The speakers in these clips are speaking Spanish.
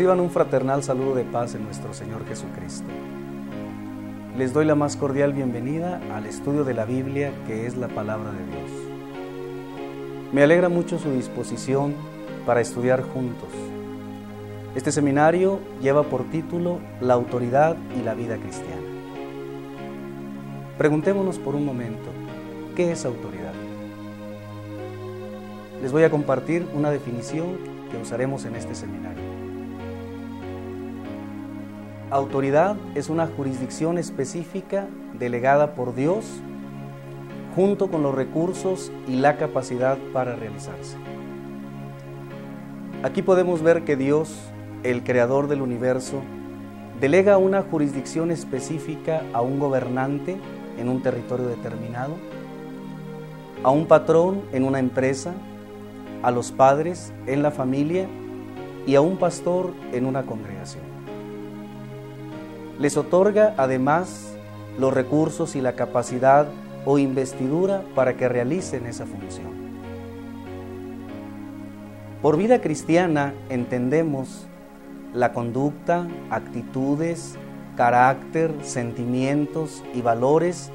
Reciban un fraternal saludo de paz en nuestro Señor Jesucristo. Les doy la más cordial bienvenida al estudio de la Biblia, que es la palabra de Dios. Me alegra mucho su disposición para estudiar juntos. Este seminario lleva por título La autoridad y la vida cristiana. Preguntémonos por un momento, ¿qué es autoridad? Les voy a compartir una definición que usaremos en este seminario. Autoridad es una jurisdicción específica delegada por Dios junto con los recursos y la capacidad para realizarse. Aquí podemos ver que Dios, el creador del universo, delega una jurisdicción específica a un gobernante en un territorio determinado, a un patrón en una empresa, a los padres en la familia y a un pastor en una congregación. Les otorga además los recursos y la capacidad o investidura para que realicen esa función. Por vida cristiana entendemos la conducta, actitudes, carácter, sentimientos y valores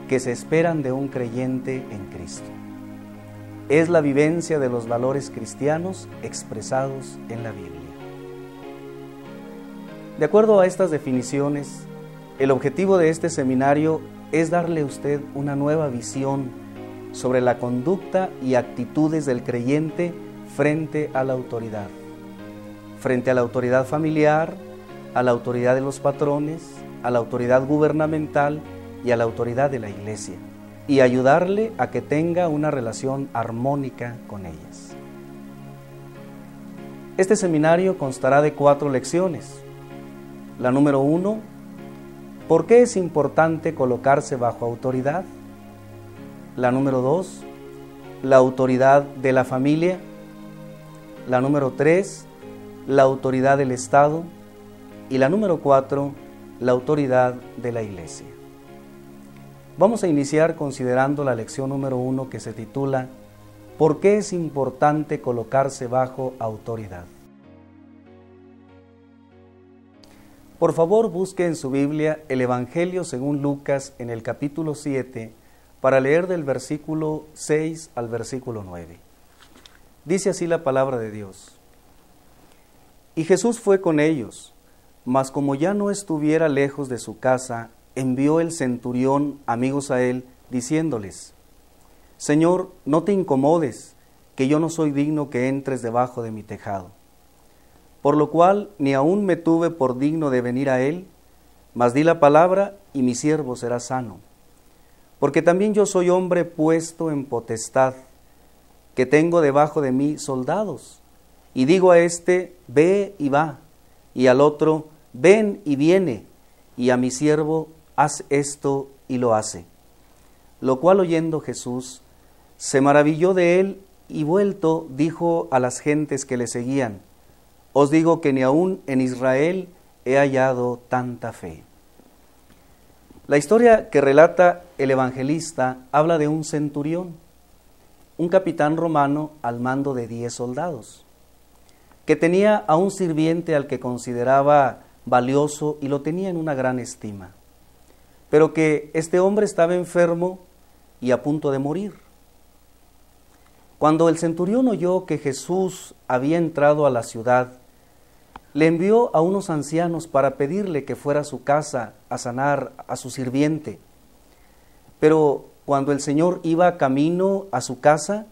que se esperan de un creyente en Cristo. Es la vivencia de los valores cristianos expresados en la Biblia. De acuerdo a estas definiciones, el objetivo de este seminario es darle a usted una nueva visión sobre la conducta y actitudes del creyente frente a la autoridad familiar, a la autoridad de los patrones, a la autoridad gubernamental y a la autoridad de la iglesia, y ayudarle a que tenga una relación armónica con ellas. Este seminario constará de 4 lecciones. La número 1, ¿por qué es importante colocarse bajo autoridad? La número 2, la autoridad de la familia. La número 3, la autoridad del Estado. Y la número 4, la autoridad de la iglesia. Vamos a iniciar considerando la lección número 1, que se titula ¿por qué es importante colocarse bajo autoridad? Por favor, busque en su Biblia el Evangelio según Lucas en el capítulo 7 para leer del versículo 6 al versículo 9. Dice así la palabra de Dios. Y Jesús fue con ellos, mas como ya no estuviera lejos de su casa, envió el centurión amigos a él, diciéndoles: Señor, no te incomodes, que yo no soy digno que entres debajo de mi tejado. Por lo cual ni aún me tuve por digno de venir a él, mas di la palabra y mi siervo será sano. Porque también yo soy hombre puesto en potestad, que tengo debajo de mí soldados, y digo a este, ve y va, y al otro, ven y viene, y a mi siervo, haz esto y lo hace. Lo cual oyendo Jesús, se maravilló de él, y vuelto dijo a las gentes que le seguían: Os digo que ni aún en Israel he hallado tanta fe. La historia que relata el evangelista habla de un centurión, un capitán romano al mando de 10 soldados, que tenía a un sirviente al que consideraba valioso y lo tenía en una gran estima, pero que este hombre estaba enfermo y a punto de morir. Cuando el centurión oyó que Jesús había entrado a la ciudad, le envió a unos ancianos para pedirle que fuera a su casa a sanar a su sirviente. Pero cuando el Señor iba camino a su casa,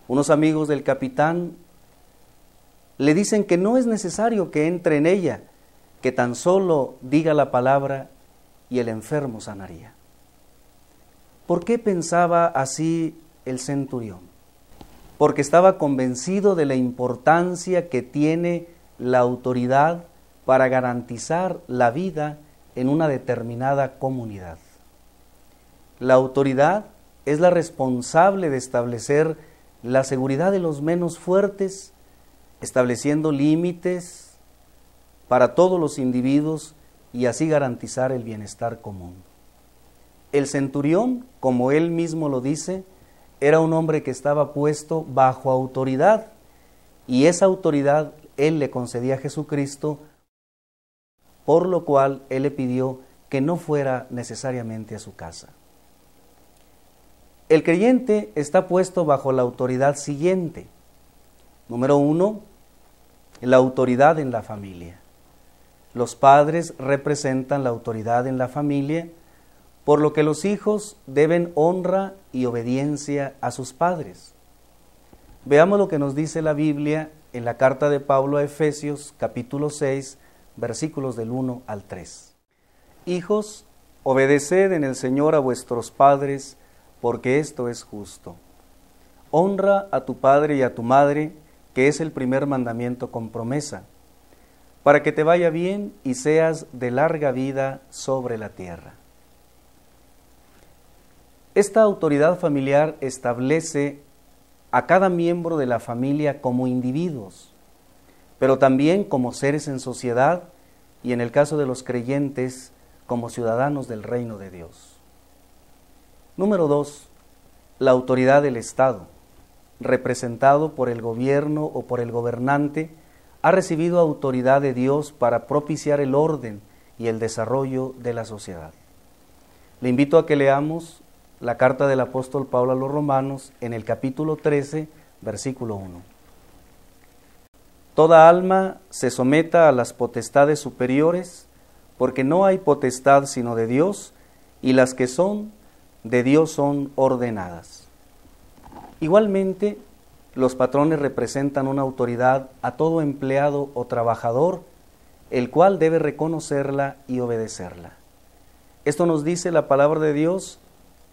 unos amigos del capitán le dicen que no es necesario que entre en ella, que tan solo diga la palabra y el enfermo sanaría. ¿Por qué pensaba así el centurión? Porque estaba convencido de la importancia que tiene la autoridad para garantizar la vida en una determinada comunidad. La autoridad es la responsable de establecer la seguridad de los menos fuertes, estableciendo límites para todos los individuos y así garantizar el bienestar común. El centurión, como él mismo lo dice, era un hombre que estaba puesto bajo autoridad y esa autoridad Él le concedía a Jesucristo, por lo cual Él le pidió que no fuera necesariamente a su casa. El creyente está puesto bajo la autoridad siguiente. Número 1, la autoridad en la familia. Los padres representan la autoridad en la familia, por lo que los hijos deben honra y obediencia a sus padres. Veamos lo que nos dice la Biblia en la carta de Pablo a Efesios, capítulo 6, versículos del 1 al 3. Hijos, obedeced en el Señor a vuestros padres, porque esto es justo. Honra a tu padre y a tu madre, que es el primer mandamiento con promesa, para que te vaya bien y seas de larga vida sobre la tierra. Esta autoridad familiar establece a cada miembro de la familia como individuos, pero también como seres en sociedad y, en el caso de los creyentes, como ciudadanos del reino de Dios. Número 2, la autoridad del Estado, representado por el gobierno o por el gobernante, ha recibido autoridad de Dios para propiciar el orden y el desarrollo de la sociedad. Le invito a que leamos la carta del apóstol Pablo a los Romanos en el capítulo 13, versículo 1. Toda alma se someta a las potestades superiores, porque no hay potestad sino de Dios, y las que son de Dios son ordenadas. Igualmente, los patrones representan una autoridad a todo empleado o trabajador, el cual debe reconocerla y obedecerla. Esto nos dice la palabra de Dios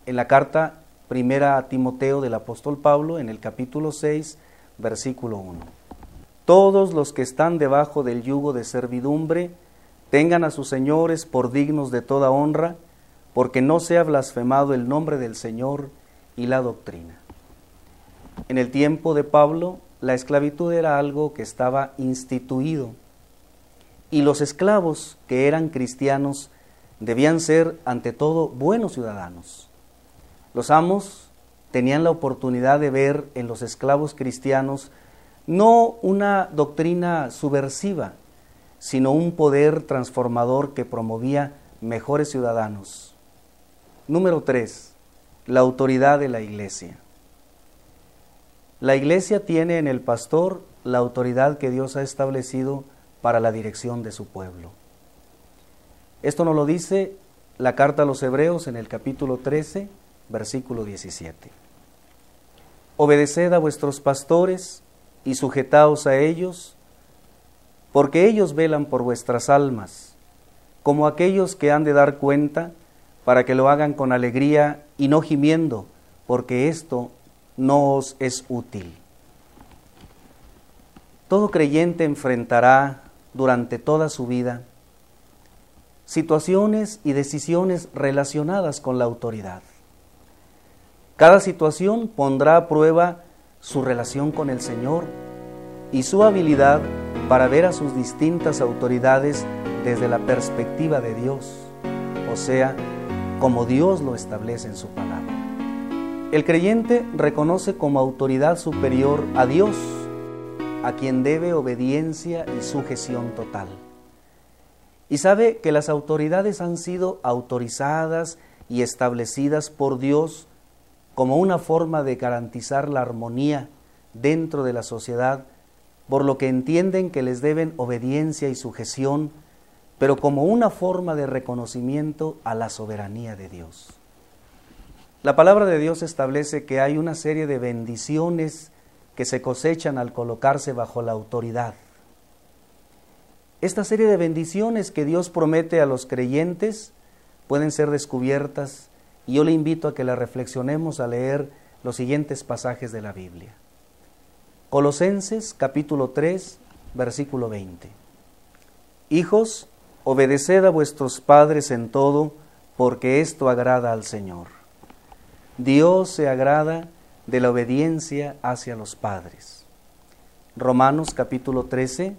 en la carta primera a Timoteo del apóstol Pablo, en el capítulo 6, versículo 1. Todos los que están debajo del yugo de servidumbre tengan a sus señores por dignos de toda honra, porque no sea blasfemado el nombre del Señor y la doctrina. En el tiempo de Pablo, la esclavitud era algo que estaba instituido, y los esclavos que eran cristianos debían ser, ante todo, buenos ciudadanos. Los amos tenían la oportunidad de ver en los esclavos cristianos no una doctrina subversiva, sino un poder transformador que promovía mejores ciudadanos. Número 3, la autoridad de la iglesia. La iglesia tiene en el pastor la autoridad que Dios ha establecido para la dirección de su pueblo. Esto nos lo dice la carta a los Hebreos en el capítulo 13, versículo 17. Obedeced a vuestros pastores y sujetaos a ellos, porque ellos velan por vuestras almas, como aquellos que han de dar cuenta, para que lo hagan con alegría y no gimiendo, porque esto no os es útil. Todo creyente enfrentará durante toda su vida situaciones y decisiones relacionadas con la autoridad. Cada situación pondrá a prueba su relación con el Señor y su habilidad para ver a sus distintas autoridades desde la perspectiva de Dios, o sea, como Dios lo establece en su palabra. El creyente reconoce como autoridad superior a Dios, a quien debe obediencia y sujeción total. Y sabe que las autoridades han sido autorizadas y establecidas por Dios como una forma de garantizar la armonía dentro de la sociedad, por lo que entienden que les deben obediencia y sujeción, pero como una forma de reconocimiento a la soberanía de Dios. La palabra de Dios establece que hay una serie de bendiciones que se cosechan al colocarse bajo la autoridad. Esta serie de bendiciones que Dios promete a los creyentes pueden ser descubiertas, y yo le invito a que la reflexionemos al leer los siguientes pasajes de la Biblia. Colosenses capítulo 3, versículo 20. Hijos, obedeced a vuestros padres en todo, porque esto agrada al Señor. Dios se agrada de la obediencia hacia los padres. Romanos capítulo 13,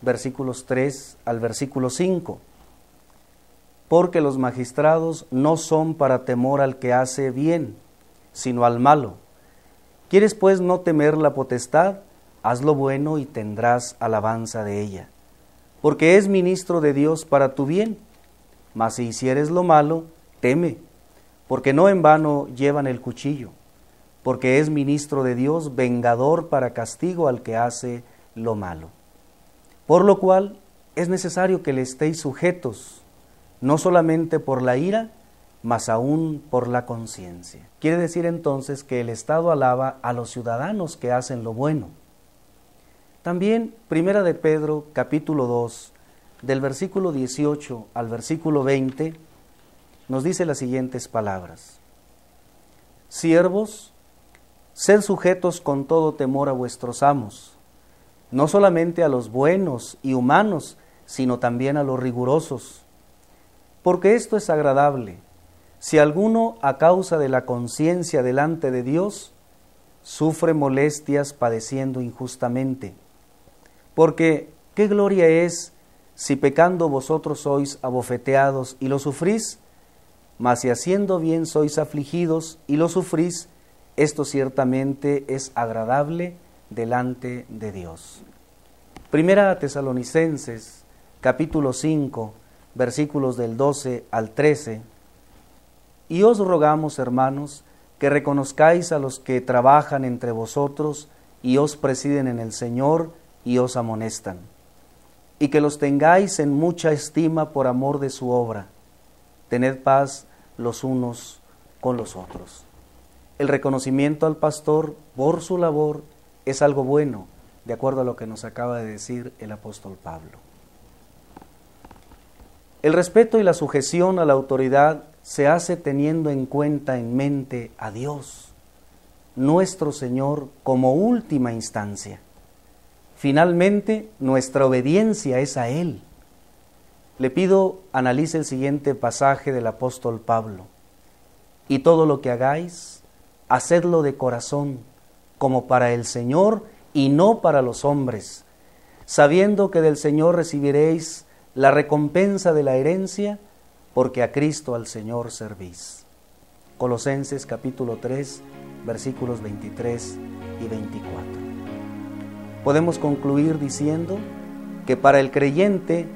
versículos 3 al versículo 5. Porque los magistrados no son para temor al que hace bien, sino al malo. ¿Quieres pues no temer la potestad? haz lo bueno y tendrás alabanza de ella, porque es ministro de Dios para tu bien. Mas si hicieres lo malo, teme, porque no en vano llevan el cuchillo, porque es ministro de Dios, vengador para castigo al que hace lo malo. Por lo cual es necesario que le estéis sujetos, no solamente por la ira, mas aún por la conciencia. Quiere decir entonces que el Estado alaba a los ciudadanos que hacen lo bueno. También, Primera de Pedro, capítulo 2, del versículo 18 al versículo 20, nos dice las siguientes palabras. Siervos, sed sujetos con todo temor a vuestros amos, no solamente a los buenos y humanos, sino también a los rigurosos. Porque esto es agradable, si alguno a causa de la conciencia delante de Dios sufre molestias padeciendo injustamente. Porque ¿qué gloria es si pecando vosotros sois abofeteados y lo sufrís? Mas si haciendo bien sois afligidos y lo sufrís, esto ciertamente es agradable delante de Dios. Primera a Tesalonicenses, capítulo 5, versículos del 12 al 13. Y os rogamos, hermanos, que reconozcáis a los que trabajan entre vosotros y os presiden en el Señor y os amonestan, y que los tengáis en mucha estima por amor de su obra. Tened paz los unos con los otros. El reconocimiento al pastor por su labor es algo bueno, de acuerdo a lo que nos acaba de decir el apóstol Pablo. El respeto y la sujeción a la autoridad se hace teniendo en cuenta en mente a Dios, nuestro Señor, como última instancia. Finalmente, nuestra obediencia es a Él. Le pido, analice el siguiente pasaje del apóstol Pablo. Y todo lo que hagáis, hacedlo de corazón, como para el Señor y no para los hombres, sabiendo que del Señor recibiréis la recompensa de la herencia, porque a Cristo al Señor servís. Colosenses capítulo 3, versículos 23 y 24. Podemos concluir diciendo que para el creyente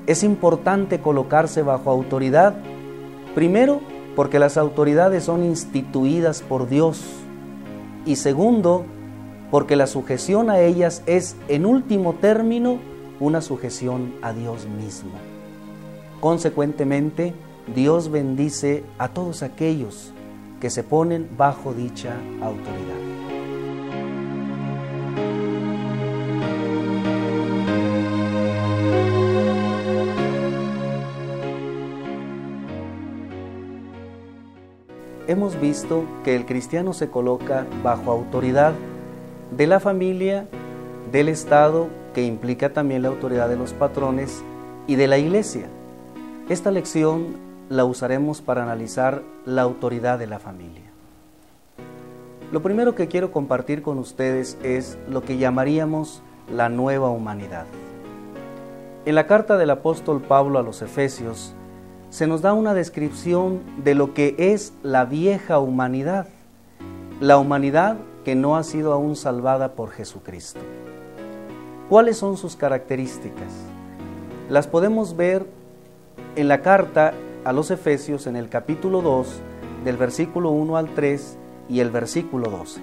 es importante colocarse bajo autoridad, primero, porque las autoridades son instituidas por Dios, y segundo, porque la sujeción a ellas es, en último término, una sujeción a Dios mismo. Consecuentemente, Dios bendice a todos aquellos que se ponen bajo dicha autoridad. Hemos visto que el cristiano se coloca bajo autoridad de la familia, del Estado, que implica también la autoridad de los patrones, y de la Iglesia. Esta lección la usaremos para analizar la autoridad de la familia. Lo primero que quiero compartir con ustedes es lo que llamaríamos la nueva humanidad. En la carta del apóstol Pablo a los Efesios, se nos da una descripción de lo que es la vieja humanidad, la humanidad que no ha sido aún salvada por Jesucristo. ¿Cuáles son sus características? Las podemos ver en la carta a los Efesios en el capítulo 2, del versículo 1 al 3 y el versículo 12.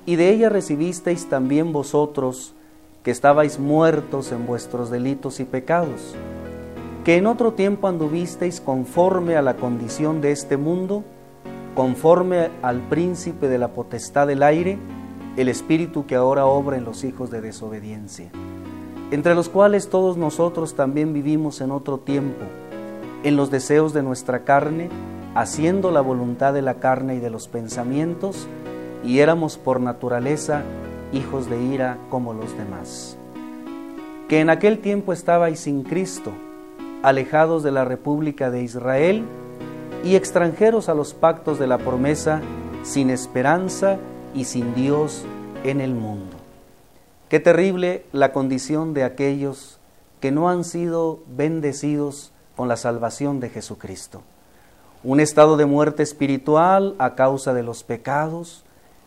Y de ella recibisteis también vosotros, que estabais muertos en vuestros delitos y pecados, que en otro tiempo anduvisteis conforme a la condición de este mundo, conforme al príncipe de la potestad del aire, el espíritu que ahora obra en los hijos de desobediencia, entre los cuales todos nosotros también vivimos en otro tiempo, en los deseos de nuestra carne, haciendo la voluntad de la carne y de los pensamientos, y éramos por naturaleza hijos de ira como los demás. Que en aquel tiempo estabais sin Cristo, alejados de la República de Israel y extranjeros a los pactos de la promesa, sin esperanza y sin Dios en el mundo. Qué terrible la condición de aquellos que no han sido bendecidos con la salvación de Jesucristo. Un estado de muerte espiritual a causa de los pecados,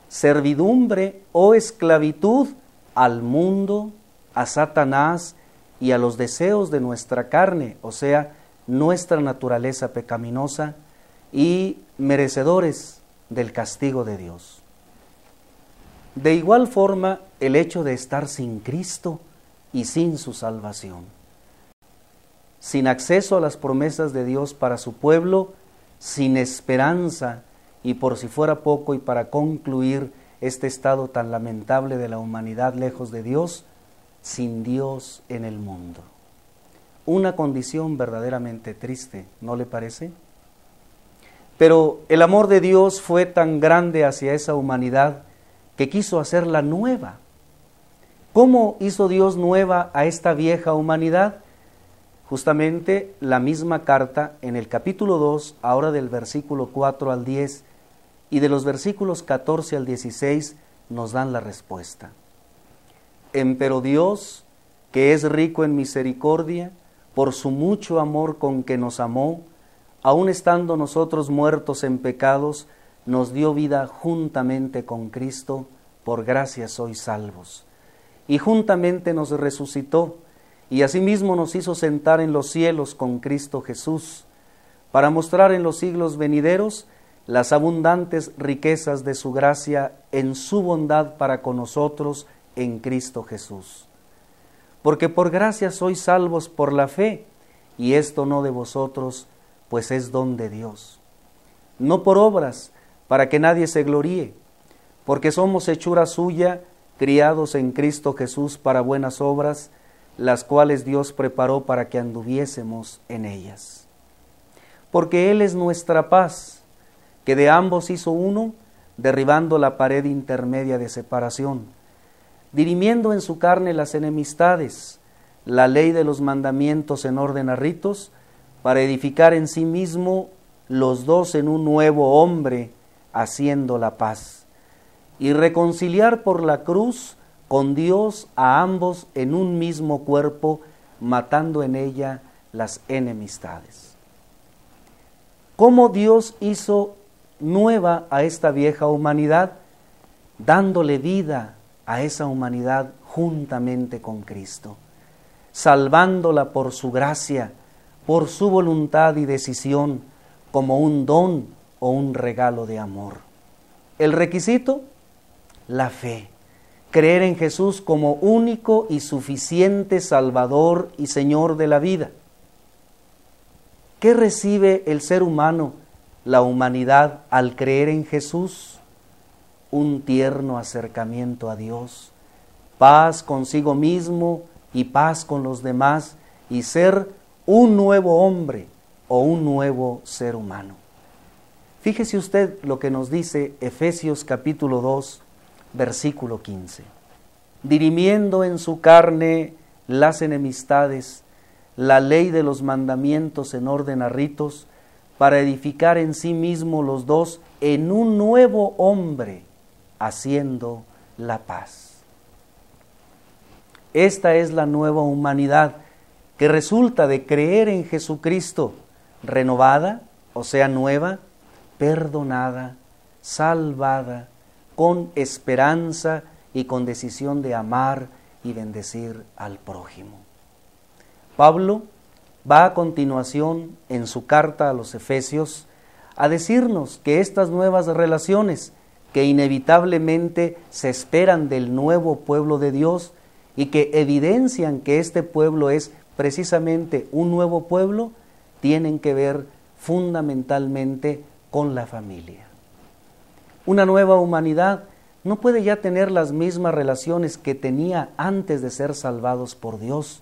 servidumbre o esclavitud al mundo, a Satanás y a los deseos de nuestra carne, o sea, nuestra naturaleza pecaminosa, y merecedores del castigo de Dios. De igual forma, el hecho de estar sin Cristo y sin su salvación, sin acceso a las promesas de Dios para su pueblo, sin esperanza, y por si fuera poco y para concluir este estado tan lamentable de la humanidad lejos de Dios, sin Dios en el mundo. Una condición verdaderamente triste, ¿no le parece? Pero el amor de Dios fue tan grande hacia esa humanidad que quiso hacerla nueva. ¿Cómo hizo Dios nueva a esta vieja humanidad? Justamente la misma carta en el capítulo 2, ahora del versículo 4 al 10 y de los versículos 14 al 16 nos dan la respuesta. Empero Dios, que es rico en misericordia, por su mucho amor con que nos amó, aun estando nosotros muertos en pecados, nos dio vida juntamente con Cristo, por gracia sois salvos. Y juntamente nos resucitó, y asimismo nos hizo sentar en los cielos con Cristo Jesús, para mostrar en los siglos venideros las abundantes riquezas de su gracia en su bondad para con nosotros en Cristo Jesús. Porque por gracia sois salvos por la fe, y esto no de vosotros, pues es don de Dios. No por obras, para que nadie se gloríe, porque somos hechura suya, criados en Cristo Jesús para buenas obras, las cuales Dios preparó para que anduviésemos en ellas. Porque Él es nuestra paz, que de ambos hizo uno, derribando la pared intermedia de separación, dirimiendo en su carne las enemistades, la ley de los mandamientos en orden a ritos, para edificar en sí mismo los dos en un nuevo hombre, haciendo la paz, y reconciliar por la cruz con Dios a ambos en un mismo cuerpo, matando en ella las enemistades. ¿Cómo Dios hizo nueva a esta vieja humanidad? Dándole vida a esa humanidad juntamente con Cristo, salvándola por su gracia, por su voluntad y decisión, como un don o un regalo de amor. El requisito, la fe, creer en Jesús como único y suficiente Salvador y Señor de la vida. ¿Qué recibe el ser humano, la humanidad, al creer en Jesús? Un tierno acercamiento a Dios, paz consigo mismo y paz con los demás, y ser un nuevo hombre o un nuevo ser humano. Fíjese usted lo que nos dice Efesios capítulo 2, versículo 15. Dirimiendo en su carne las enemistades, la ley de los mandamientos en orden a ritos, para edificar en sí mismo los dos en un nuevo hombre, haciendo la paz. Esta es la nueva humanidad que resulta de creer en Jesucristo, renovada, o sea, nueva, perdonada, salvada, con esperanza y con decisión de amar y bendecir al prójimo. Pablo va a continuación en su carta a los Efesios a decirnos que estas nuevas relaciones que inevitablemente se esperan del nuevo pueblo de Dios y que evidencian que este pueblo es precisamente un nuevo pueblo, tienen que ver fundamentalmente con la familia. Una nueva humanidad no puede ya tener las mismas relaciones que tenía antes de ser salvados por Dios.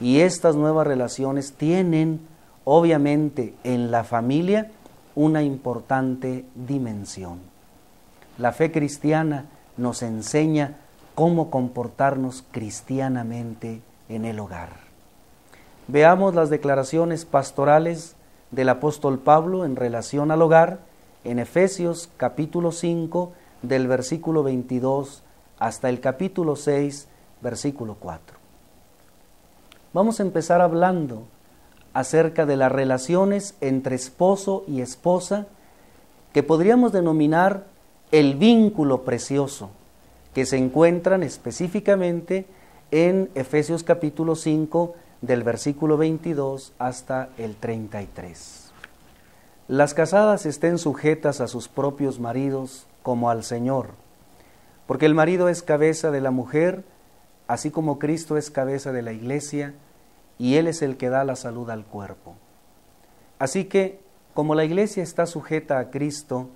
Y estas nuevas relaciones tienen, obviamente, en la familia una importante dimensión. La fe cristiana nos enseña cómo comportarnos cristianamente en el hogar. Veamos las declaraciones pastorales del apóstol Pablo en relación al hogar en Efesios capítulo 5 del versículo 22 hasta el capítulo 6 versículo 4. Vamos a empezar hablando acerca de las relaciones entre esposo y esposa que podríamos denominar el vínculo precioso, que se encuentran específicamente en Efesios capítulo 5, del versículo 22 hasta el 33. Las casadas estén sujetas a sus propios maridos como al Señor, porque el marido es cabeza de la mujer, así como Cristo es cabeza de la iglesia, y Él es el que da la salud al cuerpo. Así que, como la iglesia está sujeta a Cristo,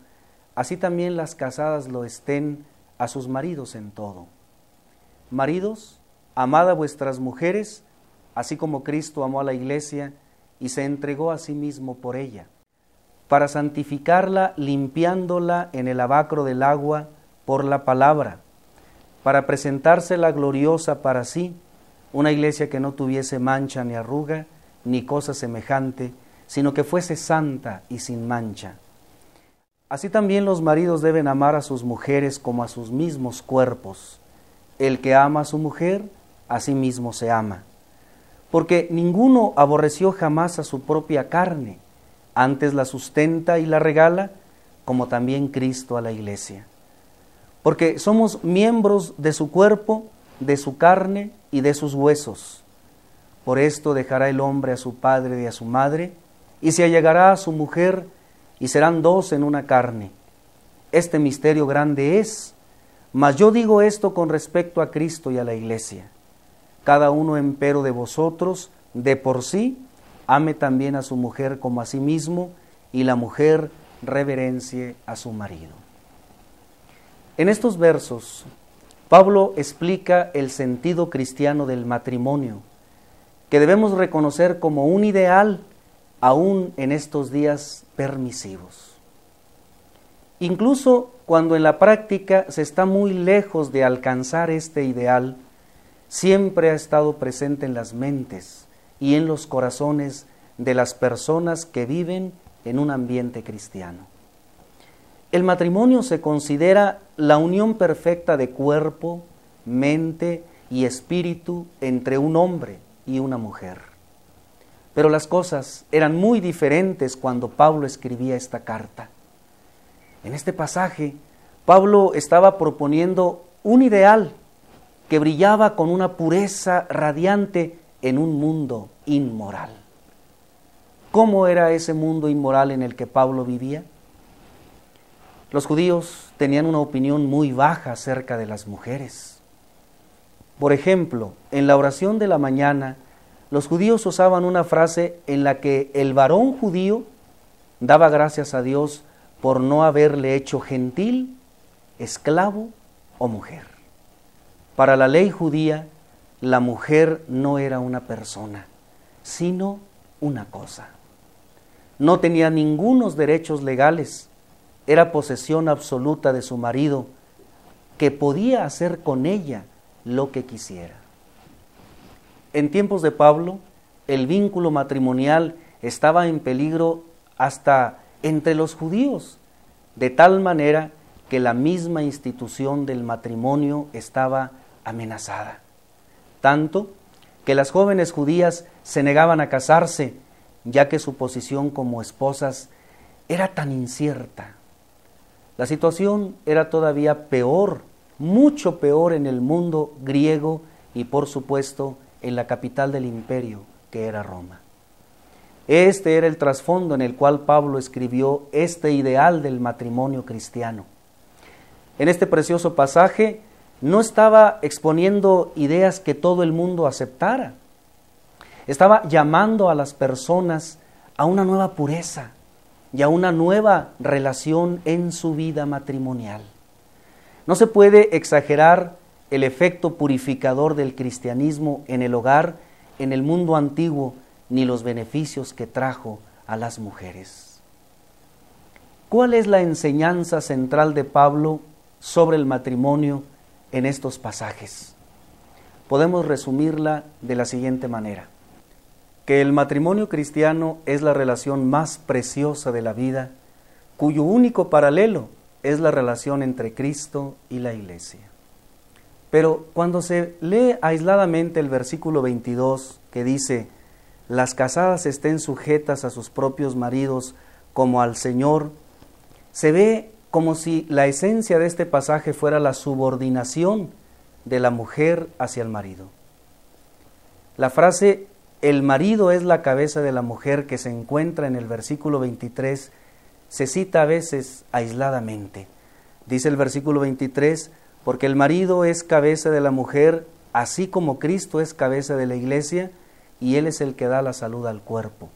así también las casadas lo estén a sus maridos en todo. Maridos, amad a vuestras mujeres, así como Cristo amó a la iglesia y se entregó a sí mismo por ella, para santificarla, limpiándola en el lavacro del agua por la palabra, para presentársela gloriosa para sí, una iglesia que no tuviese mancha ni arruga, ni cosa semejante, sino que fuese santa y sin mancha. Así también los maridos deben amar a sus mujeres como a sus mismos cuerpos. El que ama a su mujer, a sí mismo se ama. Porque ninguno aborreció jamás a su propia carne, antes la sustenta y la regala, como también Cristo a la iglesia. Porque somos miembros de su cuerpo, de su carne y de sus huesos. Por esto dejará el hombre a su padre y a su madre, y se allegará a su mujer, y serán dos en una carne. Este misterio grande es, mas yo digo esto con respecto a Cristo y a la iglesia. Cada uno empero de vosotros, de por sí, ame también a su mujer como a sí mismo, y la mujer reverencie a su marido. En estos versos, Pablo explica el sentido cristiano del matrimonio, que debemos reconocer como un ideal aún en estos días permisivos. Incluso cuando en la práctica se está muy lejos de alcanzar este ideal, siempre ha estado presente en las mentes y en los corazones de las personas que viven en un ambiente cristiano. El matrimonio se considera la unión perfecta de cuerpo, mente y espíritu entre un hombre y una mujer. Pero las cosas eran muy diferentes cuando Pablo escribía esta carta. En este pasaje, Pablo estaba proponiendo un ideal que brillaba con una pureza radiante en un mundo inmoral. ¿Cómo era ese mundo inmoral en el que Pablo vivía? Los judíos tenían una opinión muy baja acerca de las mujeres. Por ejemplo, en la oración de la mañana, los judíos usaban una frase en la que el varón judío daba gracias a Dios por no haberle hecho gentil, esclavo o mujer. Para la ley judía, la mujer no era una persona, sino una cosa. No tenía ningunos derechos legales, era posesión absoluta de su marido, que podía hacer con ella lo que quisiera. En tiempos de Pablo, el vínculo matrimonial estaba en peligro hasta entre los judíos, de tal manera que la misma institución del matrimonio estaba amenazada. Tanto que las jóvenes judías se negaban a casarse, ya que su posición como esposas era tan incierta. La situación era todavía peor, mucho peor en el mundo griego y por supuesto en la capital del imperio, que era Roma. Este era el trasfondo en el cual Pablo escribió este ideal del matrimonio cristiano. En este precioso pasaje no estaba exponiendo ideas que todo el mundo aceptara. Estaba llamando a las personas a una nueva pureza y a una nueva relación en su vida matrimonial. No se puede exagerar el efecto purificador del cristianismo en el hogar, en el mundo antiguo, ni los beneficios que trajo a las mujeres. ¿Cuál es la enseñanza central de Pablo sobre el matrimonio en estos pasajes? Podemos resumirla de la siguiente manera: que el matrimonio cristiano es la relación más preciosa de la vida, cuyo único paralelo es la relación entre Cristo y la iglesia. Pero cuando se lee aisladamente el versículo 22 que dice: las casadas estén sujetas a sus propios maridos como al Señor, se ve como si la esencia de este pasaje fuera la subordinación de la mujer hacia el marido. La frase "el marido es la cabeza de la mujer", que se encuentra en el versículo 23, se cita a veces aisladamente. Dice el versículo 23, porque el marido es cabeza de la mujer, así como Cristo es cabeza de la iglesia, y Él es el que da la salud al cuerpo.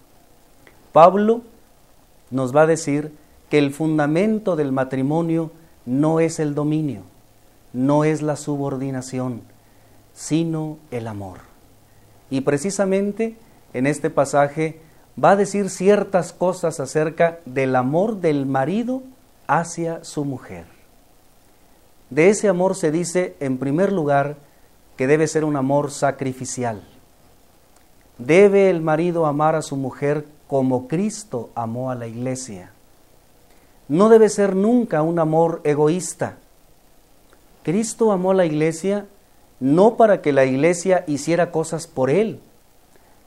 Pablo nos va a decir que el fundamento del matrimonio no es el dominio, no es la subordinación, sino el amor. Y precisamente en este pasaje va a decir ciertas cosas acerca del amor del marido hacia su mujer. De ese amor se dice, en primer lugar, que debe ser un amor sacrificial. Debe el marido amar a su mujer como Cristo amó a la iglesia. No debe ser nunca un amor egoísta. Cristo amó a la iglesia no para que la iglesia hiciera cosas por Él,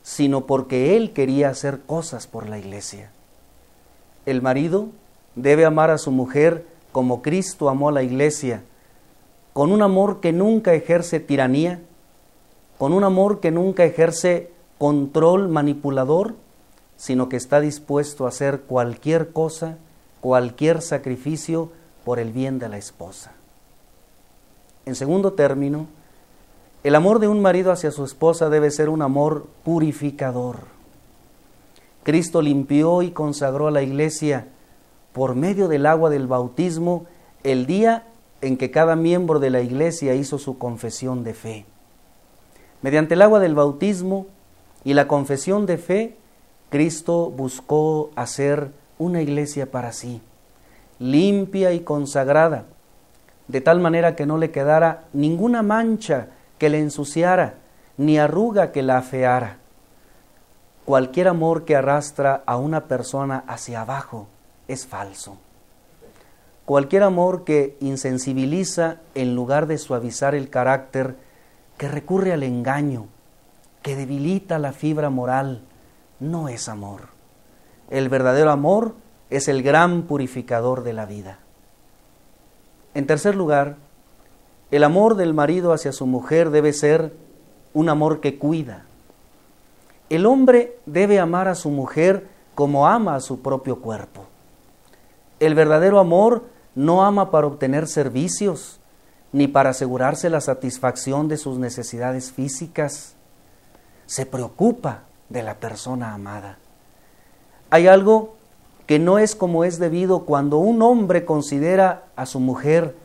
sino porque Él quería hacer cosas por la iglesia. El marido debe amar a su mujer como Cristo amó a la iglesia, con un amor que nunca ejerce tiranía, con un amor que nunca ejerce control manipulador, sino que está dispuesto a hacer cualquier cosa, cualquier sacrificio por el bien de la esposa. En segundo término, el amor de un marido hacia su esposa debe ser un amor purificador. Cristo limpió y consagró a la iglesia por medio del agua del bautismo el día en que cada miembro de la iglesia hizo su confesión de fe. Mediante el agua del bautismo y la confesión de fe, Cristo buscó hacer una iglesia para sí, limpia y consagrada, de tal manera que no le quedara ninguna mancha que le ensuciara, ni arruga que la afeara. Cualquier amor que arrastra a una persona hacia abajo es falso. Cualquier amor que insensibiliza en lugar de suavizar el carácter, que recurre al engaño, que debilita la fibra moral, no es amor. El verdadero amor es el gran purificador de la vida. En tercer lugar, el amor del marido hacia su mujer debe ser un amor que cuida. El hombre debe amar a su mujer como ama a su propio cuerpo. El verdadero amor no ama para obtener servicios, ni para asegurarse la satisfacción de sus necesidades físicas. Se preocupa de la persona amada. Hay algo que no es como es debido cuando un hombre considera a su mujer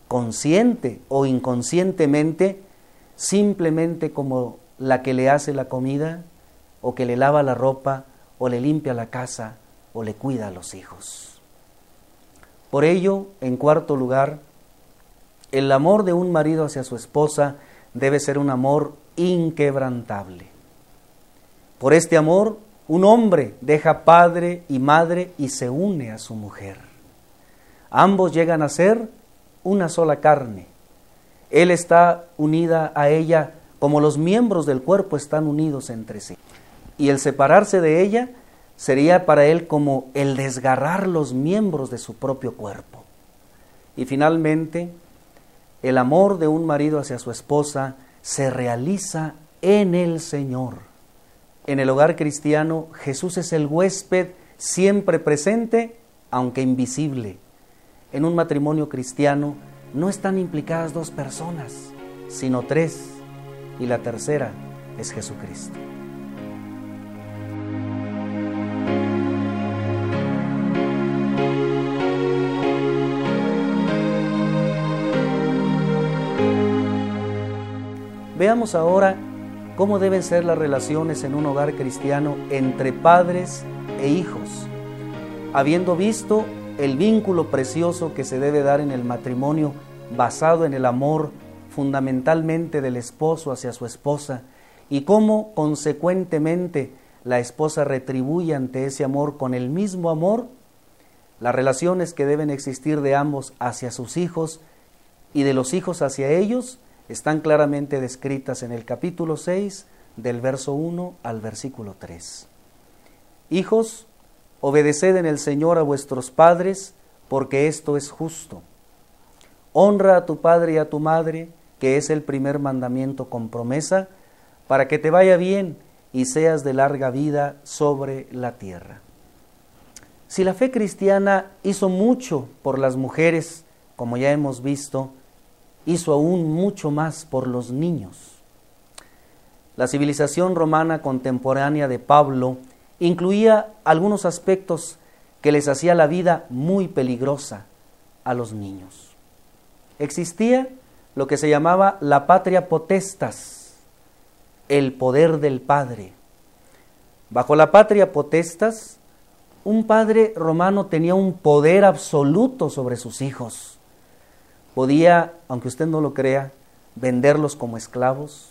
consciente o inconscientemente simplemente como la que le hace la comida, o que le lava la ropa, o le limpia la casa, o le cuida a los hijos. Por ello, en cuarto lugar, el amor de un marido hacia su esposa debe ser un amor inquebrantable. Por este amor, un hombre deja padre y madre y se une a su mujer. Ambos llegan a ser una sola carne. Él está unida a ella como los miembros del cuerpo están unidos entre sí. Y el separarse de ella sería para él como el desgarrar los miembros de su propio cuerpo. Y finalmente, el amor de un marido hacia su esposa se realiza en el Señor. En el hogar cristiano, Jesús es el huésped siempre presente, aunque invisible. En un matrimonio cristiano no están implicadas dos personas, sino tres, y la tercera es Jesucristo. Veamos ahora cómo deben ser las relaciones en un hogar cristiano entre padres e hijos. Habiendo visto el vínculo precioso que se debe dar en el matrimonio basado en el amor fundamentalmente del esposo hacia su esposa, y cómo consecuentemente la esposa retribuye ante ese amor con el mismo amor, las relaciones que deben existir de ambos hacia sus hijos y de los hijos hacia ellos están claramente descritas en el capítulo 6, del verso 1 al versículo 3. Hijos, obedeced en el Señor a vuestros padres, porque esto es justo. Honra a tu padre y a tu madre, que es el primer mandamiento con promesa, para que te vaya bien y seas de larga vida sobre la tierra. Si la fe cristiana hizo mucho por las mujeres, como ya hemos visto, hizo aún mucho más por los niños. La civilización romana contemporánea de Pablo incluía algunos aspectos que les hacía la vida muy peligrosa a los niños. Existía lo que se llamaba la patria potestas, el poder del padre. Bajo la patria potestas, un padre romano tenía un poder absoluto sobre sus hijos. Podía, aunque usted no lo crea, venderlos como esclavos,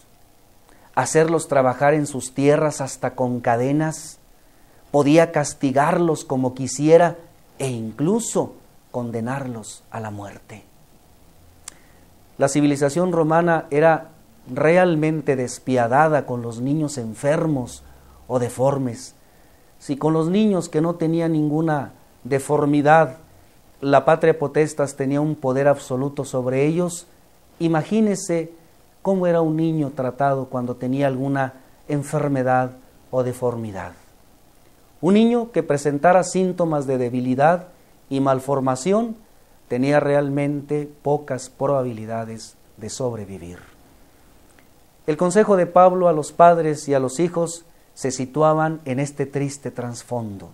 hacerlos trabajar en sus tierras hasta con cadenas, podía castigarlos como quisiera e incluso condenarlos a la muerte. La civilización romana era realmente despiadada con los niños enfermos o deformes. Si con los niños que no tenían ninguna deformidad, la patria potestas tenía un poder absoluto sobre ellos, imagínese cómo era un niño tratado cuando tenía alguna enfermedad o deformidad. Un niño que presentara síntomas de debilidad y malformación tenía realmente pocas probabilidades de sobrevivir. El consejo de Pablo a los padres y a los hijos se situaban en este triste trasfondo.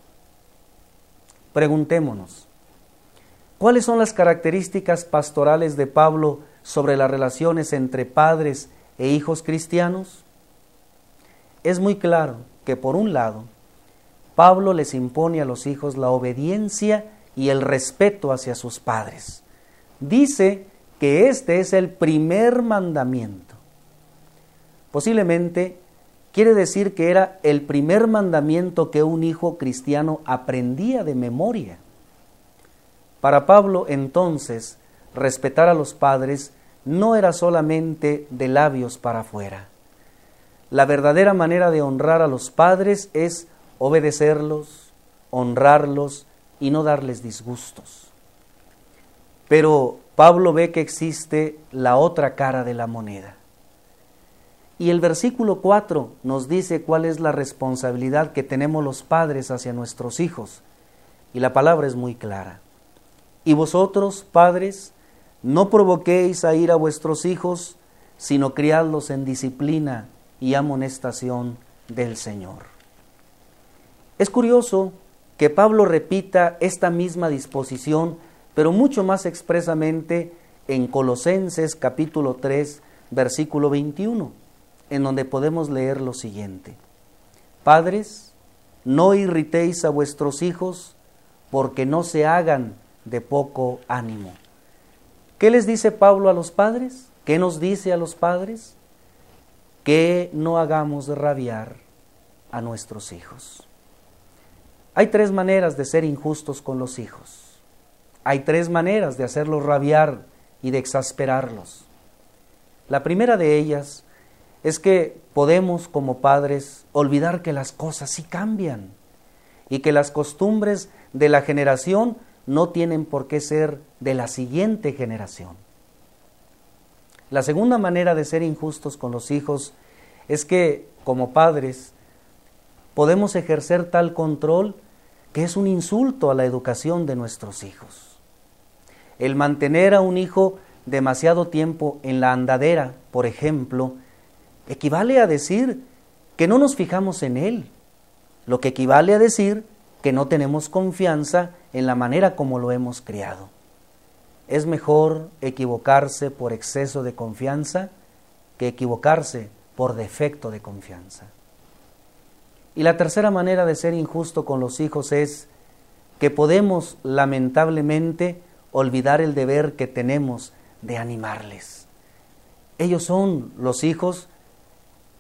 Preguntémonos, ¿cuáles son las características pastorales de Pablo sobre las relaciones entre padres e hijos cristianos? Es muy claro que, por un lado, Pablo les impone a los hijos la obediencia y el respeto hacia sus padres. Dice que este es el primer mandamiento. Posiblemente quiere decir que era el primer mandamiento que un hijo cristiano aprendía de memoria. Para Pablo, entonces, respetar a los padres no era solamente de labios para afuera. La verdadera manera de honrar a los padres es obedecerlos, honrarlos y no darles disgustos. Pero Pablo ve que existe la otra cara de la moneda. Y el versículo 4 nos dice cuál es la responsabilidad que tenemos los padres hacia nuestros hijos. Y la palabra es muy clara. Y vosotros, padres, no provoquéis a ir a vuestros hijos, sino criadlos en disciplina y amonestación del Señor. Es curioso que Pablo repita esta misma disposición, pero mucho más expresamente en Colosenses capítulo 3, versículo 21, en donde podemos leer lo siguiente: Padres, no irritéis a vuestros hijos, porque no se hagan de poco ánimo. ¿Qué les dice Pablo a los padres? ¿Qué nos dice a los padres? Que no hagamos rabiar a nuestros hijos. Hay tres maneras de ser injustos con los hijos. Hay tres maneras de hacerlos rabiar y de exasperarlos. La primera de ellas es que podemos, como padres, olvidar que las cosas sí cambian y que las costumbres de la generación no tienen por qué ser de la siguiente generación. La segunda manera de ser injustos con los hijos es que, como padres, podemos ejercer tal control que es un insulto a la educación de nuestros hijos. El mantener a un hijo demasiado tiempo en la andadera, por ejemplo, equivale a decir que no nos fijamos en él, lo que equivale a decir que no tenemos confianza en la manera como lo hemos criado. Es mejor equivocarse por exceso de confianza que equivocarse por defecto de confianza. Y la tercera manera de ser injusto con los hijos es que podemos, lamentablemente, olvidar el deber que tenemos de animarles. Ellos son, los hijos,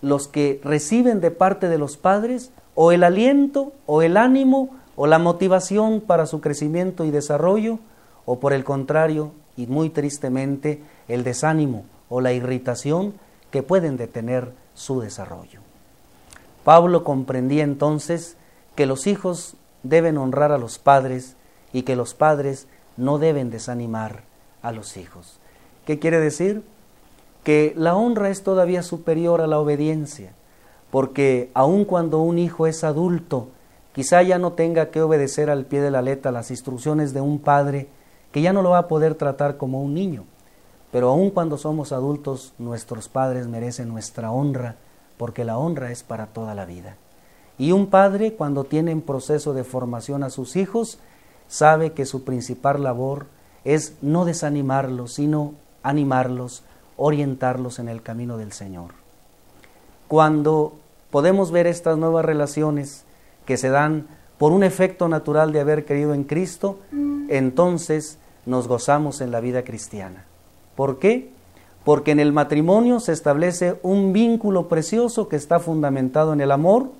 los que reciben de parte de los padres o el aliento, o el ánimo, o la motivación para su crecimiento y desarrollo, o por el contrario, y muy tristemente, el desánimo o la irritación que pueden detener su desarrollo. Pablo comprendía entonces que los hijos deben honrar a los padres y que los padres no deben desanimar a los hijos. ¿Qué quiere decir? Que la honra es todavía superior a la obediencia, porque aun cuando un hijo es adulto, quizá ya no tenga que obedecer al pie de la letra las instrucciones de un padre que ya no lo va a poder tratar como un niño. Pero aun cuando somos adultos, nuestros padres merecen nuestra honra, porque la honra es para toda la vida. Y un padre, cuando tiene en proceso de formación a sus hijos, sabe que su principal labor es no desanimarlos, sino animarlos, orientarlos en el camino del Señor. Cuando podemos ver estas nuevas relaciones que se dan por un efecto natural de haber creído en Cristo, entonces nos gozamos en la vida cristiana. ¿Por qué? Porque en el matrimonio se establece un vínculo precioso que está fundamentado en el amor,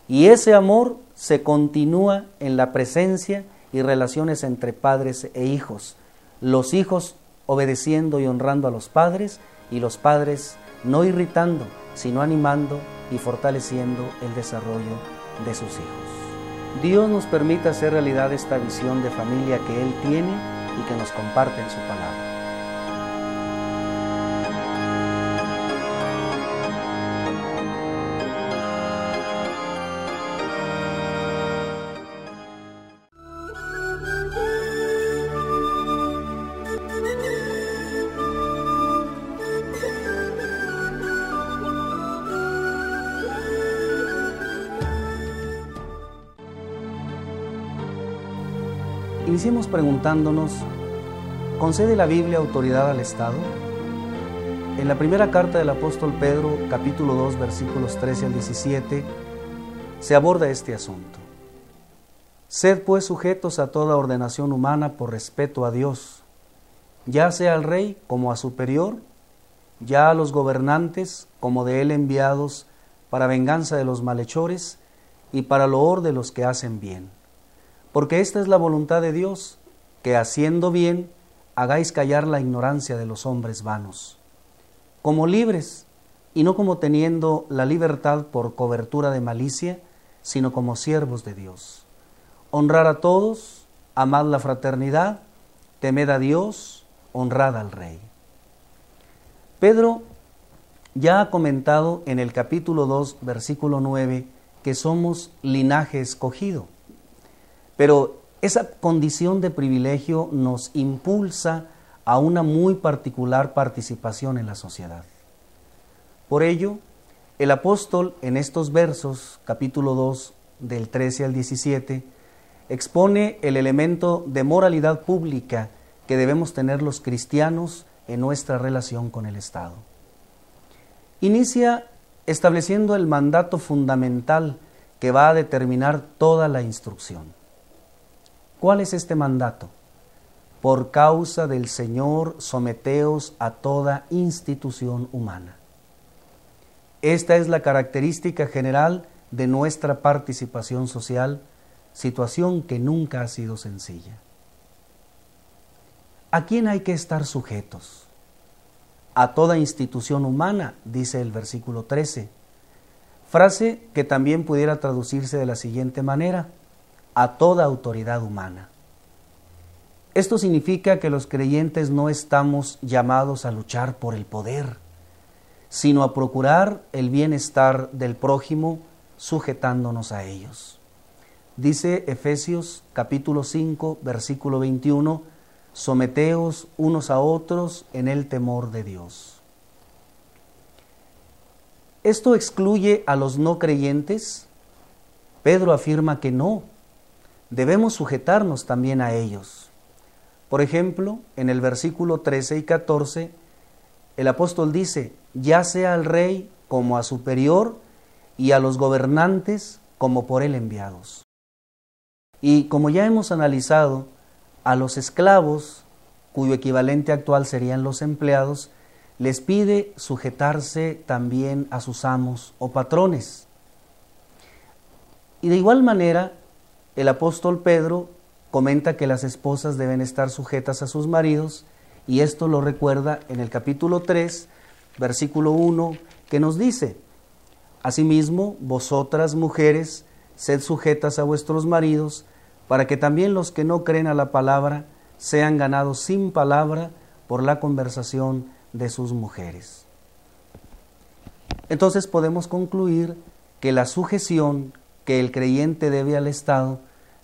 y ese amor se continúa en la presencia y relaciones entre padres e hijos. Los hijos obedeciendo y honrando a los padres, y los padres no irritando, sino animando y fortaleciendo el desarrollo de sus hijos. Dios nos permite hacer realidad esta visión de familia que Él tiene y que nos comparte en su palabra. Iniciemos preguntándonos, ¿concede la Biblia autoridad al Estado? En la primera carta del apóstol Pedro, capítulo 2, versículos 13 al 17, se aborda este asunto. Sed pues sujetos a toda ordenación humana por respeto a Dios, ya sea al rey como a superior, ya a los gobernantes como de él enviados para venganza de los malhechores y para loor de los que hacen bien. Porque esta es la voluntad de Dios, que haciendo bien hagáis callar la ignorancia de los hombres vanos, como libres, y no como teniendo la libertad por cobertura de malicia, sino como siervos de Dios. Honrar a todos, amad la fraternidad, temed a Dios, honrad al Rey. Pedro ya ha comentado en el capítulo 2, versículo 9, que somos linaje escogido. Pero esa condición de privilegio nos impulsa a una muy particular participación en la sociedad. Por ello, el apóstol en estos versos, capítulo 2, del 13 al 17, expone el elemento de moralidad pública que debemos tener los cristianos en nuestra relación con el Estado. Inicia estableciendo el mandato fundamental que va a determinar toda la instrucción. ¿Cuál es este mandato? Por causa del Señor, someteos a toda institución humana. Esta es la característica general de nuestra participación social, situación que nunca ha sido sencilla. ¿A quién hay que estar sujetos? A toda institución humana, dice el versículo 13, frase que también pudiera traducirse de la siguiente manera: a toda autoridad humana. Esto significa que los creyentes no estamos llamados a luchar por el poder, sino a procurar el bienestar del prójimo sujetándonos a ellos. Dice Efesios capítulo 5, versículo 21, someteos unos a otros en el temor de Dios. ¿Esto excluye a los no creyentes? Pedro afirma que no. Debemos sujetarnos también a ellos. Por ejemplo, en el versículo 13 y 14, el apóstol dice, ya sea al rey como a superior y a los gobernantes como por él enviados. Y como ya hemos analizado, a los esclavos, cuyo equivalente actual serían los empleados, les pide sujetarse también a sus amos o patrones. Y de igual manera, el apóstol Pedro comenta que las esposas deben estar sujetas a sus maridos, y esto lo recuerda en el capítulo 3, versículo 1, que nos dice, asimismo, vosotras mujeres, sed sujetas a vuestros maridos, para que también los que no creen a la palabra sean ganados sin palabra por la conversación de sus mujeres. Entonces podemos concluir que la sujeción que el creyente debe al Estado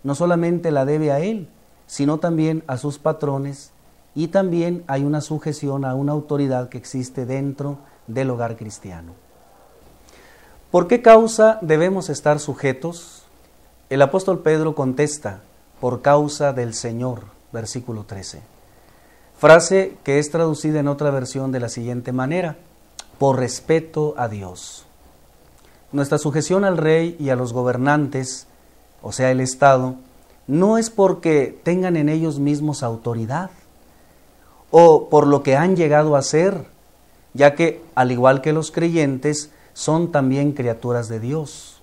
no solamente la debe a él, sino también a sus patrones, y también hay una sujeción a una autoridad que existe dentro del hogar cristiano. ¿Por qué causa debemos estar sujetos? El apóstol Pedro contesta: por causa del Señor, versículo 13. Frase que es traducida en otra versión de la siguiente manera: por respeto a Dios. Nuestra sujeción al rey y a los gobernantes, o sea, el Estado, no es porque tengan en ellos mismos autoridad o por lo que han llegado a ser, ya que, al igual que los creyentes, son también criaturas de Dios.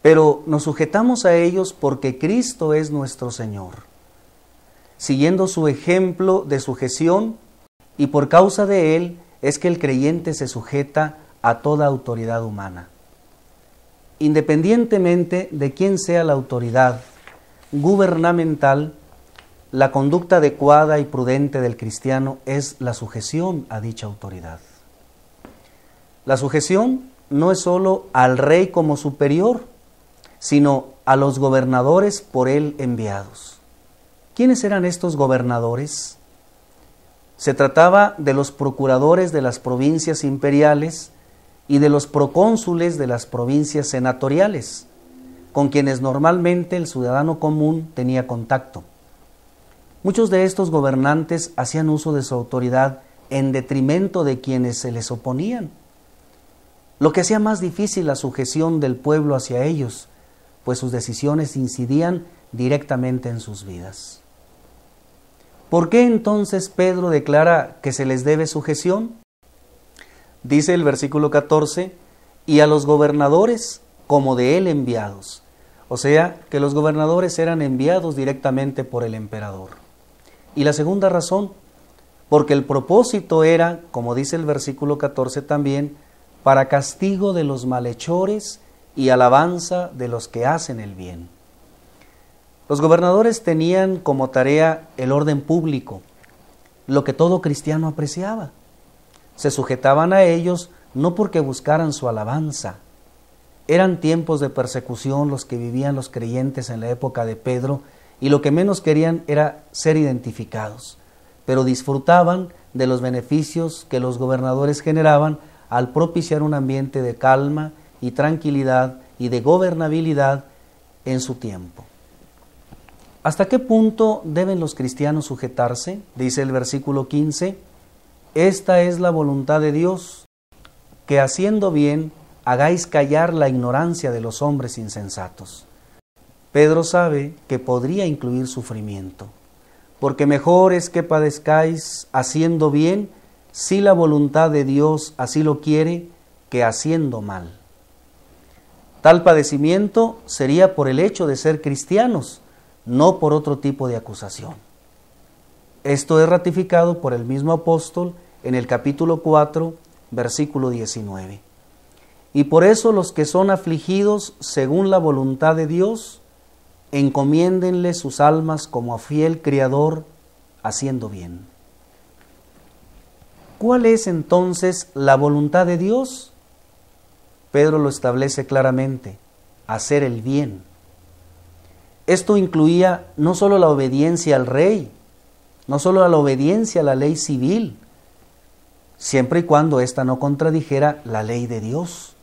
Pero nos sujetamos a ellos porque Cristo es nuestro Señor, siguiendo su ejemplo de sujeción, y por causa de Él es que el creyente se sujeta a toda autoridad humana. Independientemente de quién sea la autoridad gubernamental, la conducta adecuada y prudente del cristiano es la sujeción a dicha autoridad. La sujeción no es solo al rey como superior, sino a los gobernadores por él enviados. ¿Quiénes eran estos gobernadores? Se trataba de los procuradores de las provincias imperiales y de los procónsules de las provincias senatoriales, con quienes normalmente el ciudadano común tenía contacto. Muchos de estos gobernantes hacían uso de su autoridad en detrimento de quienes se les oponían, lo que hacía más difícil la sujeción del pueblo hacia ellos, pues sus decisiones incidían directamente en sus vidas. ¿Por qué entonces Pedro declara que se les debe sujeción? Dice el versículo 14, y a los gobernadores como de él enviados. O sea, que los gobernadores eran enviados directamente por el emperador. Y la segunda razón, porque el propósito era, como dice el versículo 14 también, para castigo de los malhechores y alabanza de los que hacen el bien. Los gobernadores tenían como tarea el orden público, lo que todo cristiano apreciaba. Se sujetaban a ellos no porque buscaran su alabanza. Eran tiempos de persecución los que vivían los creyentes en la época de Pedro, y lo que menos querían era ser identificados, pero disfrutaban de los beneficios que los gobernadores generaban al propiciar un ambiente de calma y tranquilidad y de gobernabilidad en su tiempo. ¿Hasta qué punto deben los cristianos sujetarse? Dice el versículo 15, esta es la voluntad de Dios, que haciendo bien hagáis callar la ignorancia de los hombres insensatos. Pedro sabe que podría incluir sufrimiento, porque mejor es que padezcáis haciendo bien, si la voluntad de Dios así lo quiere, que haciendo mal. Tal padecimiento sería por el hecho de ser cristianos, no por otro tipo de acusación. Esto es ratificado por el mismo apóstol en el capítulo 4, versículo 19. Y por eso los que son afligidos según la voluntad de Dios, encomiéndenle sus almas como a fiel Criador, haciendo bien. ¿Cuál es entonces la voluntad de Dios? Pedro lo establece claramente: hacer el bien. Esto incluía no solo la obediencia al rey, no solo la obediencia a la ley civil, siempre y cuando ésta no contradijera la ley de Dios,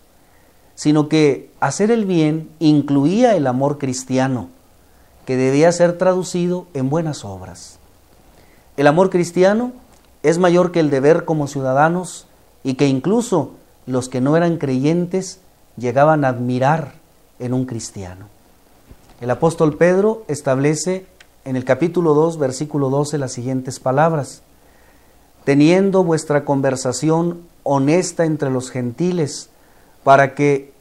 sino que hacer el bien incluía el amor cristiano, que debía ser traducido en buenas obras. El amor cristiano es mayor que el deber como ciudadanos, y que incluso los que no eran creyentes llegaban a admirar en un cristiano. El apóstol Pedro establece en el capítulo 2, versículo 12, las siguientes palabras: teniendo vuestra conversación honesta entre los gentiles, para que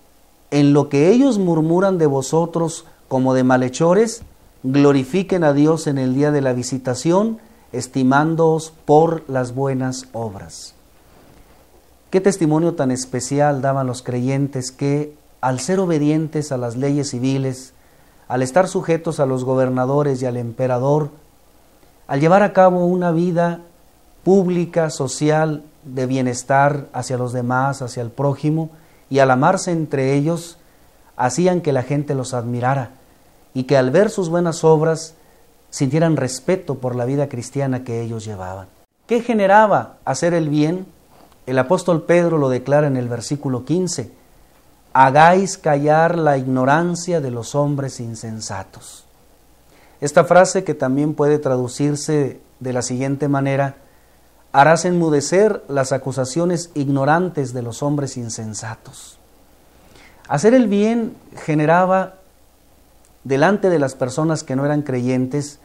en lo que ellos murmuran de vosotros como de malhechores, glorifiquen a Dios en el día de la visitación, estimándoos por las buenas obras. Qué testimonio tan especial daban los creyentes que, al ser obedientes a las leyes civiles, al estar sujetos a los gobernadores y al emperador, al llevar a cabo una vida pública, social, de bienestar hacia los demás, hacia el prójimo, y al amarse entre ellos, hacían que la gente los admirara y que al ver sus buenas obras sintieran respeto por la vida cristiana que ellos llevaban. ¿Qué generaba hacer el bien? El apóstol Pedro lo declara en el versículo 15: hagáis callar la ignorancia de los hombres insensatos. Esta frase, que también puede traducirse de la siguiente manera: harás enmudecer las acusaciones ignorantes de los hombres insensatos. Hacer el bien generaba delante de las personas que no eran creyentes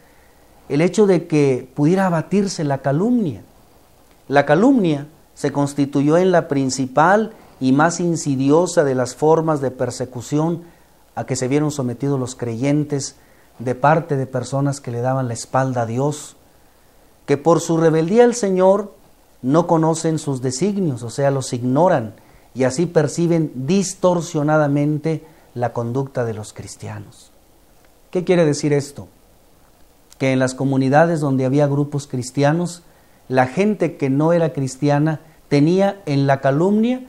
el hecho de que pudiera abatirse la calumnia. La calumnia se constituyó en la principal y más insidiosa de las formas de persecución a que se vieron sometidos los creyentes de parte de personas que le daban la espalda a Dios, que por su rebeldía al Señor no conocen sus designios, o sea, los ignoran, y así perciben distorsionadamente la conducta de los cristianos. ¿Qué quiere decir esto? Que en las comunidades donde había grupos cristianos, la gente que no era cristiana tenía en la calumnia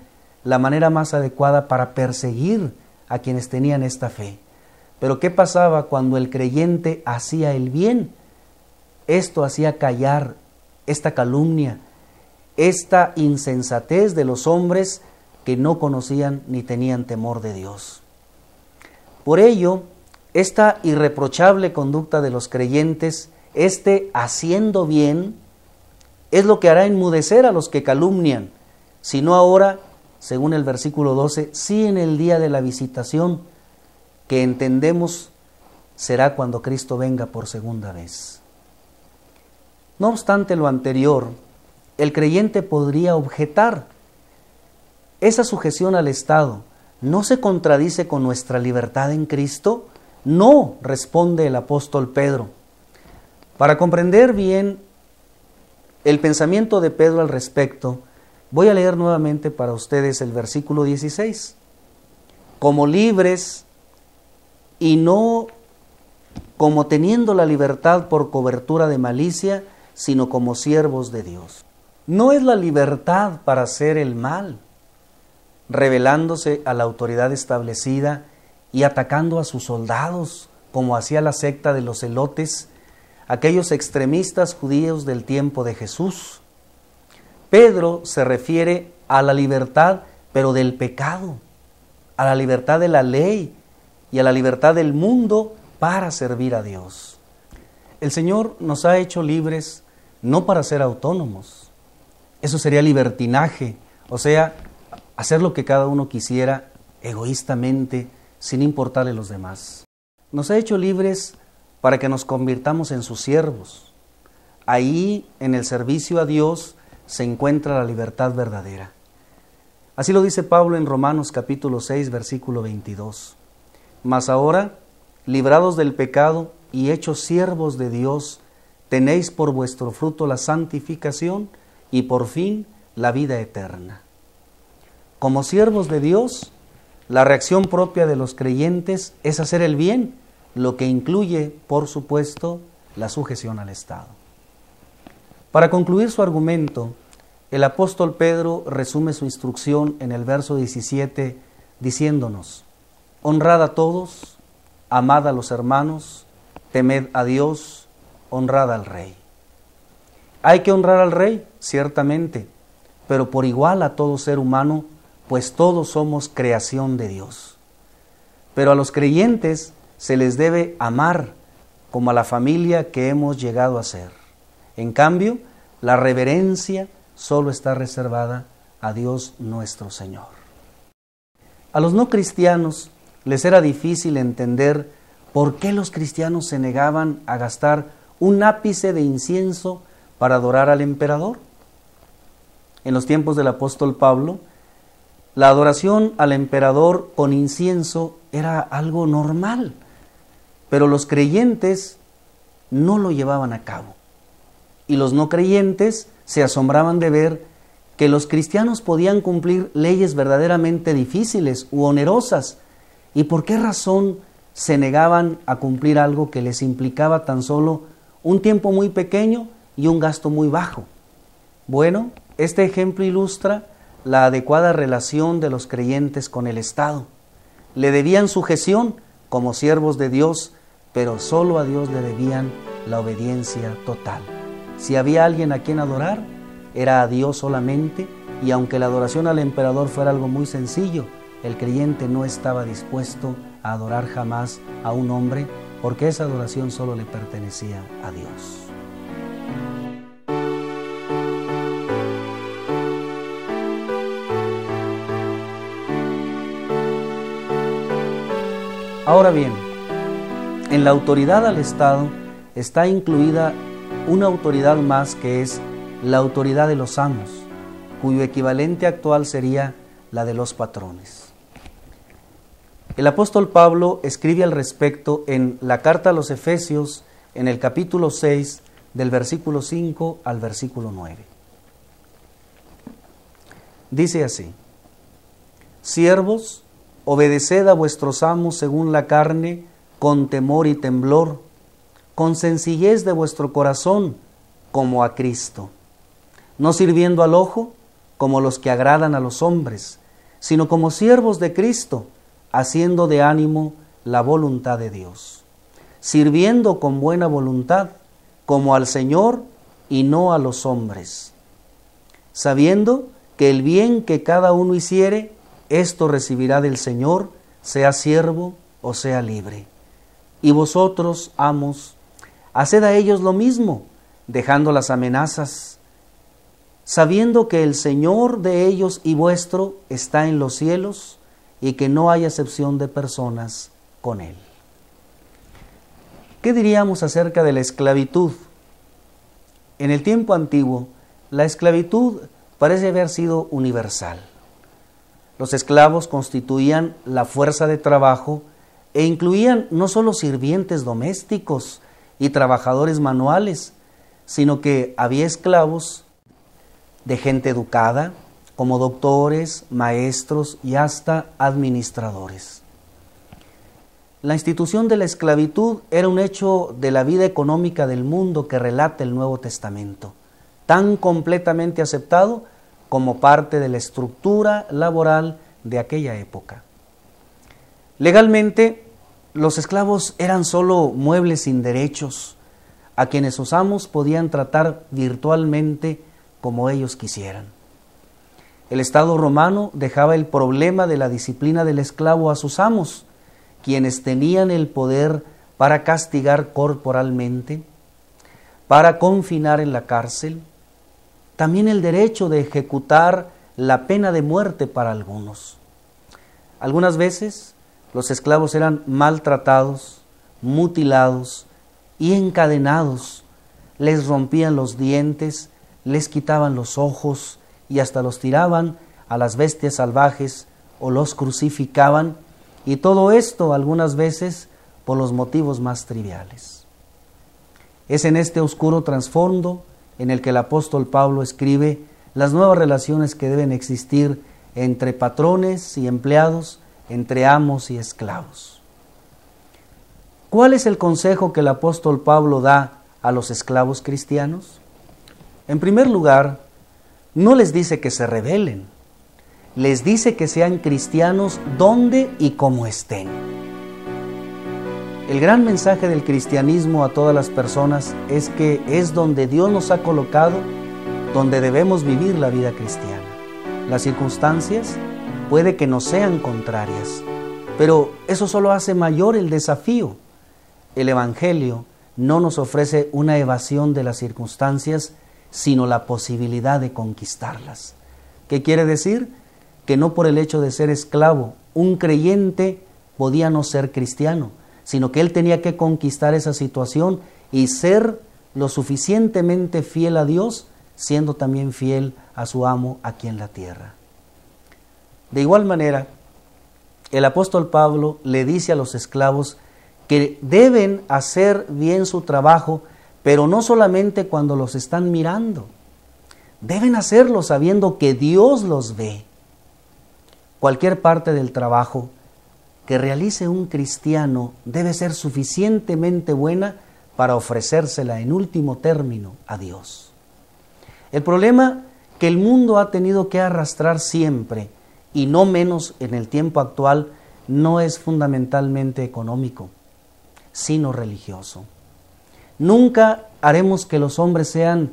la manera más adecuada para perseguir a quienes tenían esta fe. Pero ¿qué pasaba cuando el creyente hacía el bien? Esto hacía callar esta calumnia, esta insensatez de los hombres que no conocían ni tenían temor de Dios. Por ello, esta irreprochable conducta de los creyentes, haciendo bien, es lo que hará enmudecer a los que calumnian, si no ahora, según el versículo 12, sí en el día de la visitación, que entendemos será cuando Cristo venga por segunda vez. No obstante lo anterior, el creyente podría objetar: ¿esa sujeción al Estado no se contradice con nuestra libertad en Cristo? No, responde el apóstol Pedro. Para comprender bien el pensamiento de Pedro al respecto, voy a leer nuevamente para ustedes el versículo 16. Como libres y no como teniendo la libertad por cobertura de malicia, sino como siervos de Dios. No es la libertad para hacer el mal, rebelándose a la autoridad establecida y atacando a sus soldados, como hacía la secta de los celotes, aquellos extremistas judíos del tiempo de Jesús. Pedro se refiere a la libertad, pero del pecado, a la libertad de la ley y a la libertad del mundo para servir a Dios. El Señor nos ha hecho libres no para ser autónomos. Eso sería libertinaje, o sea, hacer lo que cada uno quisiera egoístamente, sin importarle a los demás. Nos ha hecho libres para que nos convirtamos en sus siervos. Ahí, en el servicio a Dios, se encuentra la libertad verdadera. Así lo dice Pablo en Romanos capítulo 6, versículo 22. Mas ahora, librados del pecado y hechos siervos de Dios, tenéis por vuestro fruto la santificación y por fin la vida eterna. Como siervos de Dios, la reacción propia de los creyentes es hacer el bien, lo que incluye, por supuesto, la sujeción al Estado. Para concluir su argumento, el apóstol Pedro resume su instrucción en el verso 17 diciéndonos: honrad a todos, amad a los hermanos, temed a Dios, honrad al Rey. Hay que honrar al Rey, ciertamente, pero por igual a todo ser humano, pues todos somos creación de Dios. Pero a los creyentes se les debe amar como a la familia que hemos llegado a ser. En cambio, la reverencia solo está reservada a Dios nuestro Señor. A los no cristianos les era difícil entender por qué los cristianos se negaban a gastar un ápice de incienso para adorar al emperador. En los tiempos del apóstol Pablo, la adoración al emperador con incienso era algo normal, pero los creyentes no lo llevaban a cabo. Y los no creyentes se asombraban de ver que los cristianos podían cumplir leyes verdaderamente difíciles u onerosas. ¿Y por qué razón se negaban a cumplir algo que les implicaba tan solo un tiempo muy pequeño y un gasto muy bajo. Bueno, este ejemplo ilustra la adecuada relación de los creyentes con el Estado. Le debían sujeción como siervos de Dios, pero solo a Dios le debían la obediencia total. Si había alguien a quien adorar, era a Dios solamente, y aunque la adoración al emperador fuera algo muy sencillo, el creyente no estaba dispuesto a adorar jamás a un hombre, porque esa adoración solo le pertenecía a Dios. Ahora bien, en la autoridad al Estado está incluida una autoridad más, que es la autoridad de los amos, cuyo equivalente actual sería la de los patrones. El apóstol Pablo escribe al respecto en la carta a los Efesios, en el capítulo 6, del versículo 5 al versículo 9. Dice así: Siervos, obedeced a vuestros amos según la carne, con temor y temblor, con sencillez de vuestro corazón, como a Cristo, no sirviendo al ojo, como los que agradan a los hombres, sino como siervos de Cristo, haciendo de ánimo la voluntad de Dios, sirviendo con buena voluntad, como al Señor y no a los hombres, sabiendo que el bien que cada uno hiciere, esto recibirá del Señor, sea siervo o sea libre. Y vosotros, amos, haced a ellos lo mismo, dejando las amenazas, sabiendo que el Señor de ellos y vuestro está en los cielos, y que no hay acepción de personas con Él. ¿Qué diríamos acerca de la esclavitud? En el tiempo antiguo, la esclavitud parece haber sido universal. Los esclavos constituían la fuerza de trabajo e incluían no solo sirvientes domésticos y trabajadores manuales, sino que había esclavos de gente educada, como doctores, maestros y hasta administradores. La institución de la esclavitud era un hecho de la vida económica del mundo que relata el Nuevo Testamento, tan completamente aceptado como parte de la estructura laboral de aquella época. Legalmente, los esclavos eran solo muebles sin derechos, a quienes sus amos podían tratar virtualmente como ellos quisieran. El Estado romano dejaba el problema de la disciplina del esclavo a sus amos, quienes tenían el poder para castigar corporalmente, para confinar en la cárcel, también el derecho de ejecutar la pena de muerte para algunos. Algunas veces los esclavos eran maltratados, mutilados y encadenados. Les rompían los dientes, les quitaban los ojos y hasta los tiraban a las bestias salvajes o los crucificaban, y todo esto algunas veces por los motivos más triviales. Es en este oscuro trasfondo en el que el apóstol Pablo escribe las nuevas relaciones que deben existir entre patrones y empleados, entre amos y esclavos. ¿Cuál es el consejo que el apóstol Pablo da a los esclavos cristianos? En primer lugar, no les dice que se rebelen, les dice que sean cristianos donde y como estén. El gran mensaje del cristianismo a todas las personas es que es donde Dios nos ha colocado, donde debemos vivir la vida cristiana. Las circunstancias puede que nos sean contrarias, pero eso solo hace mayor el desafío. El Evangelio no nos ofrece una evasión de las circunstancias, sino la posibilidad de conquistarlas. ¿Qué quiere decir? Que no por el hecho de ser esclavo, un creyente podía no ser cristiano, sino que él tenía que conquistar esa situación y ser lo suficientemente fiel a Dios, siendo también fiel a su amo aquí en la tierra. De igual manera, el apóstol Pablo le dice a los esclavos que deben hacer bien su trabajo, pero no solamente cuando los están mirando. Deben hacerlo sabiendo que Dios los ve. Cualquier parte del trabajo que realice un cristiano debe ser suficientemente buena para ofrecérsela en último término a Dios. El problema que el mundo ha tenido que arrastrar siempre, y no menos en el tiempo actual, no es fundamentalmente económico, sino religioso. Nunca haremos que los hombres sean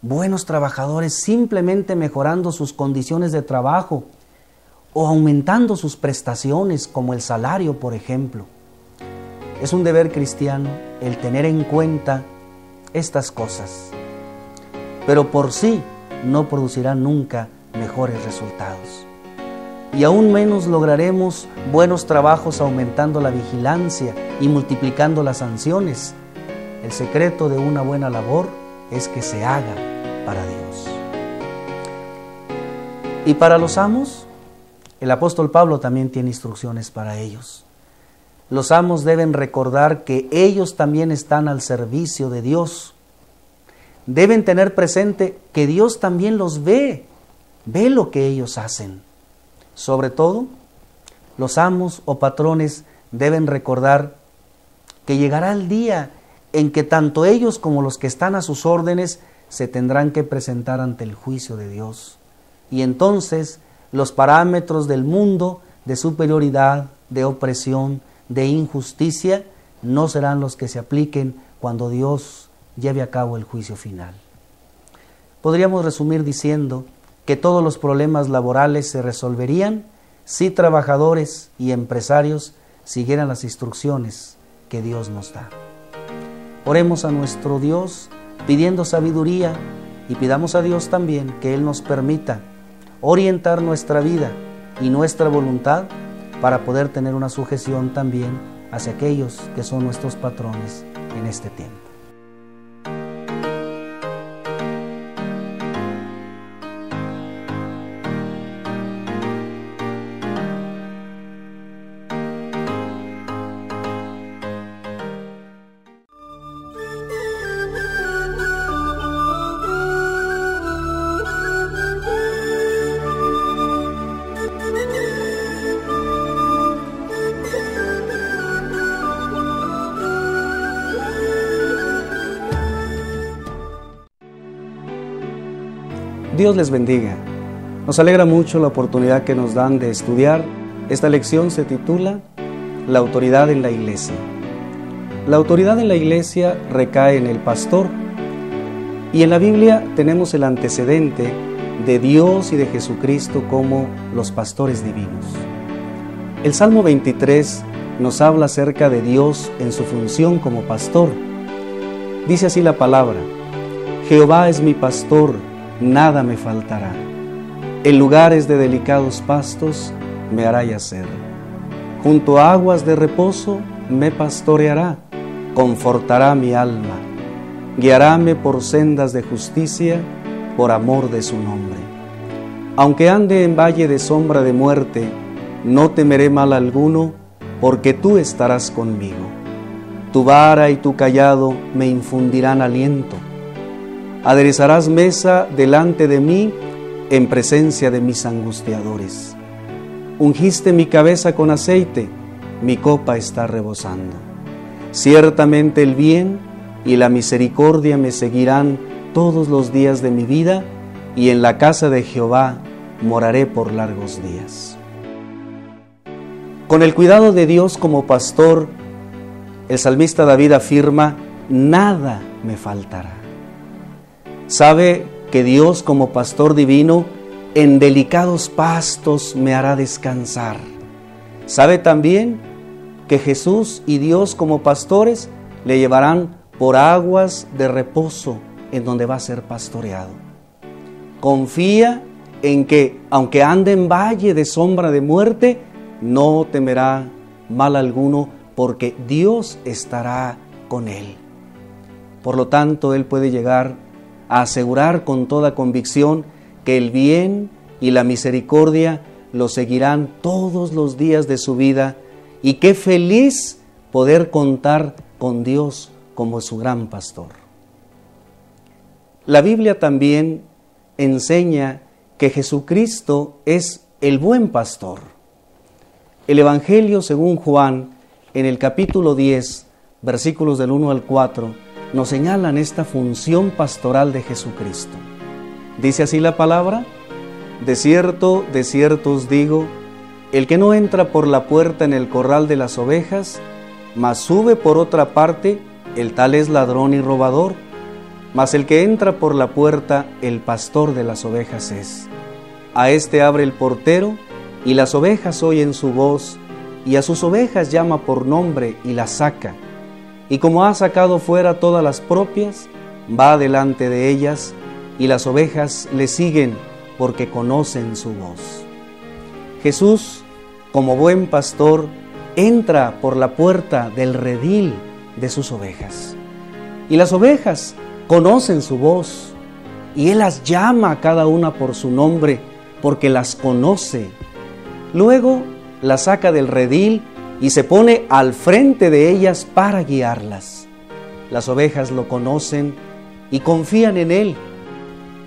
buenos trabajadores simplemente mejorando sus condiciones de trabajo o aumentando sus prestaciones, como el salario, por ejemplo. Es un deber cristiano el tener en cuenta estas cosas, pero por sí no producirá nunca mejores resultados. Y aún menos lograremos buenos trabajos aumentando la vigilancia y multiplicando las sanciones. El secreto de una buena labor es que se haga para Dios. Y para los amos, el apóstol Pablo también tiene instrucciones para ellos. Los amos deben recordar que ellos también están al servicio de Dios. Deben tener presente que Dios también los ve lo que ellos hacen. Sobre todo, los amos o patrones deben recordar que llegará el día en que tanto ellos como los que están a sus órdenes se tendrán que presentar ante el juicio de Dios. Y entonces los parámetros del mundo de superioridad, de opresión, de injusticia, no serán los que se apliquen cuando Dios lleve a cabo el juicio final. Podríamos resumir diciendo que todos los problemas laborales se resolverían si trabajadores y empresarios siguieran las instrucciones que Dios nos da. Oremos a nuestro Dios pidiendo sabiduría y pidamos a Dios también que Él nos permita orientar nuestra vida y nuestra voluntad para poder tener una sujeción también hacia aquellos que son nuestros patrones en este tiempo. Dios les bendiga. Nos alegra mucho la oportunidad que nos dan de estudiar. Esta lección se titula La autoridad en la iglesia. La autoridad en la iglesia recae en el pastor. Y en la Biblia tenemos el antecedente de Dios y de Jesucristo como los pastores divinos. El Salmo 23 nos habla acerca de Dios en su función como pastor. Dice así la palabra: Jehová es mi pastor, nada me faltará. En lugares de delicados pastos me hará yacer. Junto a aguas de reposo me pastoreará, confortará mi alma. Guiaráme por sendas de justicia, por amor de su nombre. Aunque ande en valle de sombra de muerte, no temeré mal alguno, porque tú estarás conmigo. Tu vara y tu cayado me infundirán aliento. Aderezarás mesa delante de mí en presencia de mis angustiadores. Ungiste mi cabeza con aceite, mi copa está rebosando. Ciertamente el bien y la misericordia me seguirán todos los días de mi vida, y en la casa de Jehová moraré por largos días. Con el cuidado de Dios como pastor, el salmista David afirma: nada me faltará. Sabe que Dios como pastor divino en delicados pastos me hará descansar. Sabe también que Jesús y Dios como pastores le llevarán por aguas de reposo en donde va a ser pastoreado. Confía en que, aunque ande en valle de sombra de muerte, no temerá mal alguno, porque Dios estará con él. Por lo tanto, él puede llegar a asegurar con toda convicción que el bien y la misericordia lo seguirán todos los días de su vida, y qué feliz poder contar con Dios como su gran pastor. La Biblia también enseña que Jesucristo es el buen pastor. El Evangelio según Juan, en el capítulo 10, versículos del 1 al 4, nos señalan esta función pastoral de Jesucristo. Dice así la palabra: de cierto os digo, el que no entra por la puerta en el corral de las ovejas, mas sube por otra parte, el tal es ladrón y robador. Mas el que entra por la puerta, el pastor de las ovejas es. A éste abre el portero, y las ovejas oyen su voz, y a sus ovejas llama por nombre y las saca. Y como ha sacado fuera todas las propias, va delante de ellas, y las ovejas le siguen porque conocen su voz. Jesús, como buen pastor, entra por la puerta del redil de sus ovejas. Y las ovejas conocen su voz, y Él las llama a cada una por su nombre, porque las conoce. Luego las saca del redil y se pone al frente de ellas para guiarlas. Las ovejas lo conocen y confían en Él.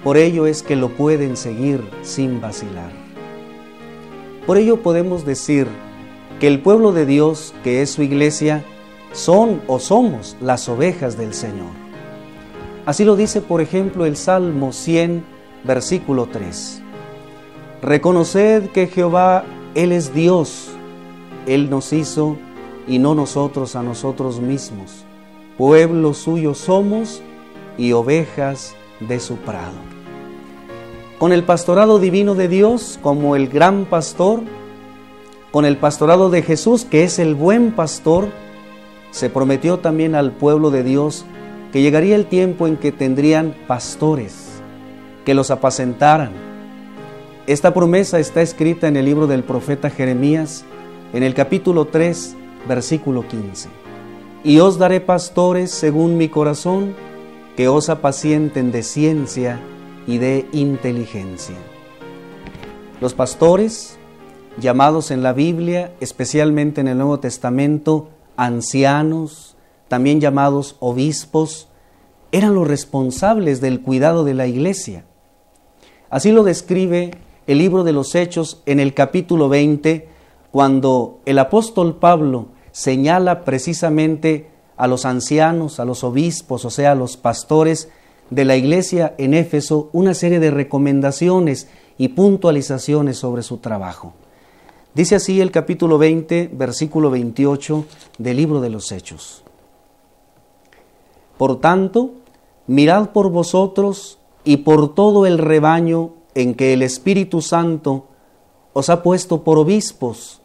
Por ello es que lo pueden seguir sin vacilar. Por ello podemos decir que el pueblo de Dios, que es su iglesia, son o somos las ovejas del Señor. Así lo dice, por ejemplo, el Salmo 100, versículo 3. Reconoced que Jehová, Él es Dios. Él nos hizo y no nosotros a nosotros mismos. Pueblo suyo somos y ovejas de su prado. Con el pastorado divino de Dios como el gran pastor, con el pastorado de Jesús, que es el buen pastor, se prometió también al pueblo de Dios que llegaría el tiempo en que tendrían pastores que los apacentaran. Esta promesa está escrita en el libro del profeta Jeremías, en el capítulo 3, versículo 15. Y os daré pastores según mi corazón, que os apacienten de ciencia y de inteligencia. Los pastores, llamados en la Biblia, especialmente en el Nuevo Testamento, ancianos, también llamados obispos, eran los responsables del cuidado de la iglesia. Así lo describe el libro de los Hechos en el capítulo 20, cuando el apóstol Pablo señala precisamente a los ancianos, a los obispos, o sea, a los pastores de la iglesia en Éfeso, una serie de recomendaciones y puntualizaciones sobre su trabajo. Dice así el capítulo 20, versículo 28 del libro de los Hechos. Por tanto, mirad por vosotros y por todo el rebaño en que el Espíritu Santo os ha puesto por obispos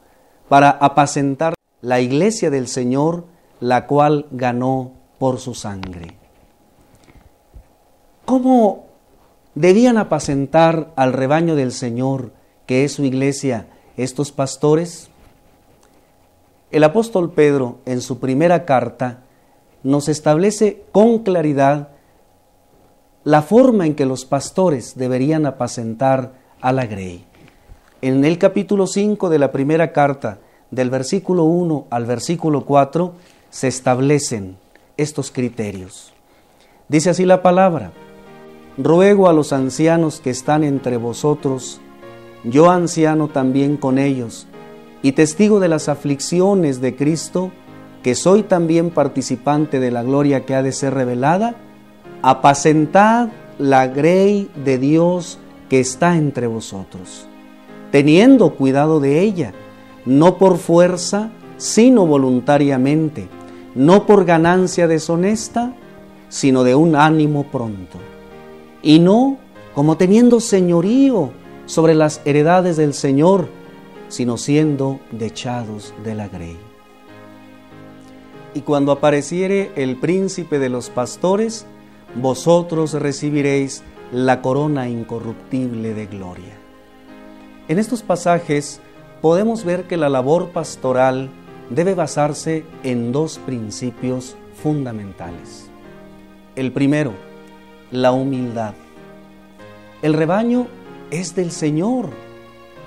para apacentar la iglesia del Señor, la cual ganó por su sangre. ¿Cómo debían apacentar al rebaño del Señor, que es su iglesia, estos pastores? El apóstol Pedro, en su primera carta, nos establece con claridad la forma en que los pastores deberían apacentar a la grey. En el capítulo 5 de la primera carta, del versículo 1 al versículo 4, se establecen estos criterios. Dice así la palabra: ruego a los ancianos que están entre vosotros, yo anciano también con ellos, y testigo de las aflicciones de Cristo, que soy también participante de la gloria que ha de ser revelada, apacentad la grey de Dios que está entre vosotros, teniendo cuidado de ella, no por fuerza, sino voluntariamente, no por ganancia deshonesta, sino de un ánimo pronto, y no como teniendo señorío sobre las heredades del Señor, sino siendo dechados de la grey. Y cuando apareciere el príncipe de los pastores, vosotros recibiréis la corona incorruptible de gloria. En estos pasajes podemos ver que la labor pastoral debe basarse en dos principios fundamentales. El primero, la humildad. El rebaño es del Señor,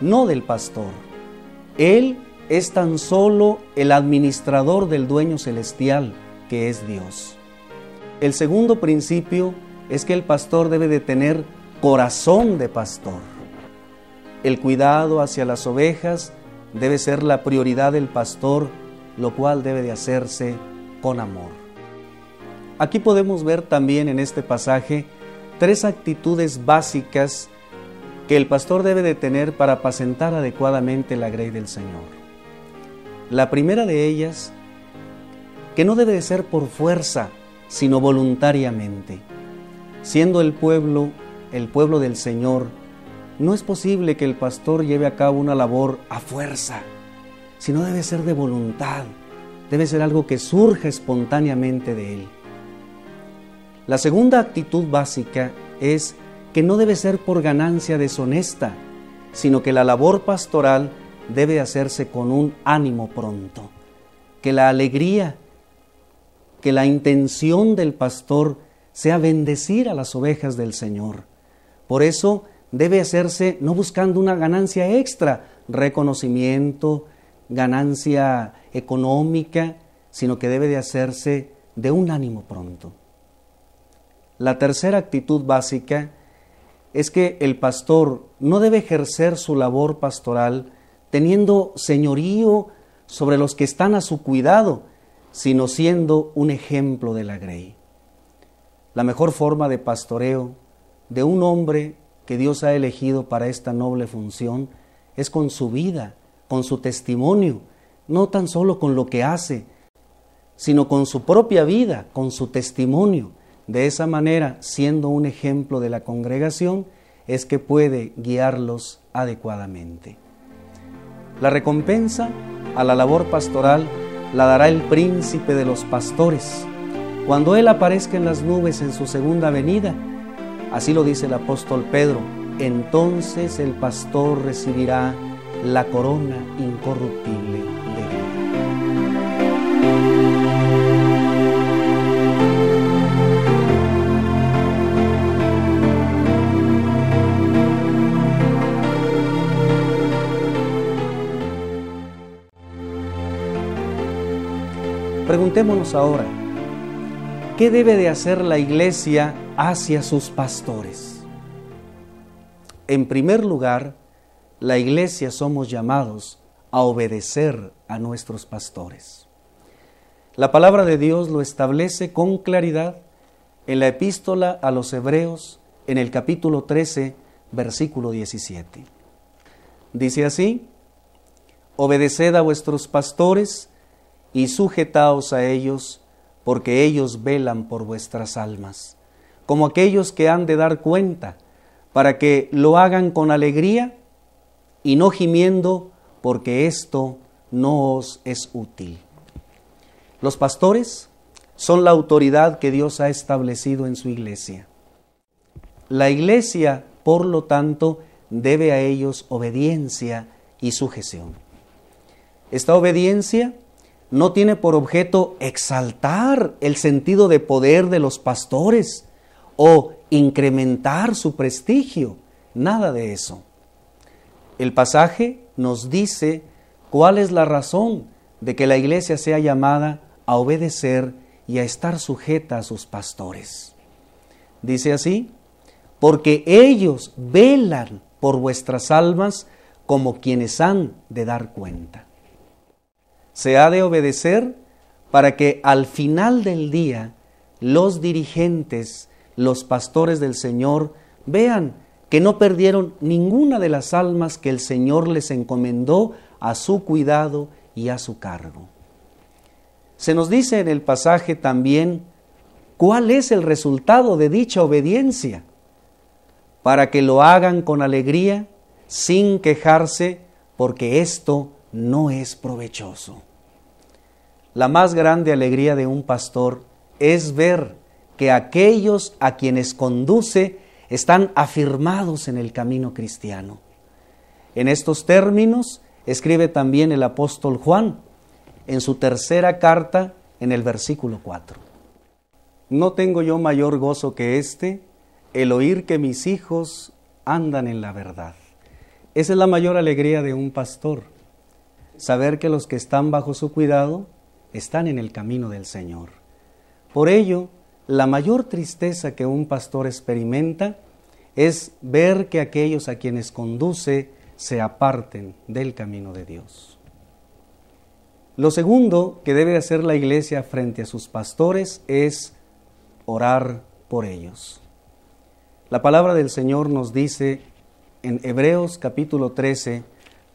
no del pastor. Él es tan solo el administrador del dueño celestial, que es Dios. El segundo principio es que el pastor debe de tener corazón de pastor. El cuidado hacia las ovejas debe ser la prioridad del pastor, lo cual debe de hacerse con amor. Aquí podemos ver también en este pasaje 3 actitudes básicas que el pastor debe de tener para apacentar adecuadamente la grey del Señor. La primera de ellas, que no debe de ser por fuerza, sino voluntariamente. Siendo el pueblo del Señor, no es posible que el pastor lleve a cabo una labor a fuerza, sino debe ser de voluntad, debe ser algo que surja espontáneamente de él. La segunda actitud básica es que no debe ser por ganancia deshonesta, sino que la labor pastoral debe hacerse con un ánimo pronto, que la alegría, que la intención del pastor sea bendecir a las ovejas del Señor. Por eso debe hacerse no buscando una ganancia extra, reconocimiento, ganancia económica, sino que debe de hacerse de un ánimo pronto. La tercera actitud básica es que el pastor no debe ejercer su labor pastoral teniendo señorío sobre los que están a su cuidado, sino siendo un ejemplo de la grey. La mejor forma de pastoreo de un hombre que Dios ha elegido para esta noble función es con su vida, con su testimonio, no tan solo con lo que hace, sino con su propia vida, con su testimonio. De esa manera, siendo un ejemplo de la congregación, es que puede guiarlos adecuadamente. La recompensa a la labor pastoral la dará el príncipe de los pastores, cuando Él aparezca en las nubes en su segunda venida. Así lo dice el apóstol Pedro: entonces el pastor recibirá la corona incorruptible de vida. Preguntémonos ahora, ¿qué debe de hacer la iglesia hacia sus pastores? En primer lugar, la iglesia somos llamados a obedecer a nuestros pastores. La palabra de Dios lo establece con claridad en la epístola a los Hebreos, en el capítulo 13, versículo 17. Dice así: obedeced a vuestros pastores y sujetaos a ellos, porque ellos velan por vuestras almas, como aquellos que han de dar cuenta, para que lo hagan con alegría y no gimiendo, porque esto no os es útil. Los pastores son la autoridad que Dios ha establecido en su iglesia. La iglesia, por lo tanto, debe a ellos obediencia y sujeción. Esta obediencia no tiene por objeto exaltar el sentido de poder de los pastores o incrementar su prestigio, nada de eso. El pasaje nos dice cuál es la razón de que la iglesia sea llamada a obedecer y a estar sujeta a sus pastores. Dice así: porque ellos velan por vuestras almas como quienes han de dar cuenta. Se ha de obedecer para que al final del día los dirigentes, los pastores del Señor, vean que no perdieron ninguna de las almas que el Señor les encomendó a su cuidado y a su cargo. Se nos dice en el pasaje también cuál es el resultado de dicha obediencia, para que lo hagan con alegría, sin quejarse, porque esto no es provechoso. La más grande alegría de un pastor es ver que aquellos a quienes conduce están afirmados en el camino cristiano. En estos términos escribe también el apóstol Juan en su tercera carta, en el versículo 4. No tengo yo mayor gozo que este, el oír que mis hijos andan en la verdad. Esa es la mayor alegría de un pastor, saber que los que están bajo su cuidado están en el camino del Señor. Por ello, la mayor tristeza que un pastor experimenta es ver que aquellos a quienes conduce se aparten del camino de Dios. Lo segundo que debe hacer la iglesia frente a sus pastores es orar por ellos. La palabra del Señor nos dice en Hebreos capítulo 13,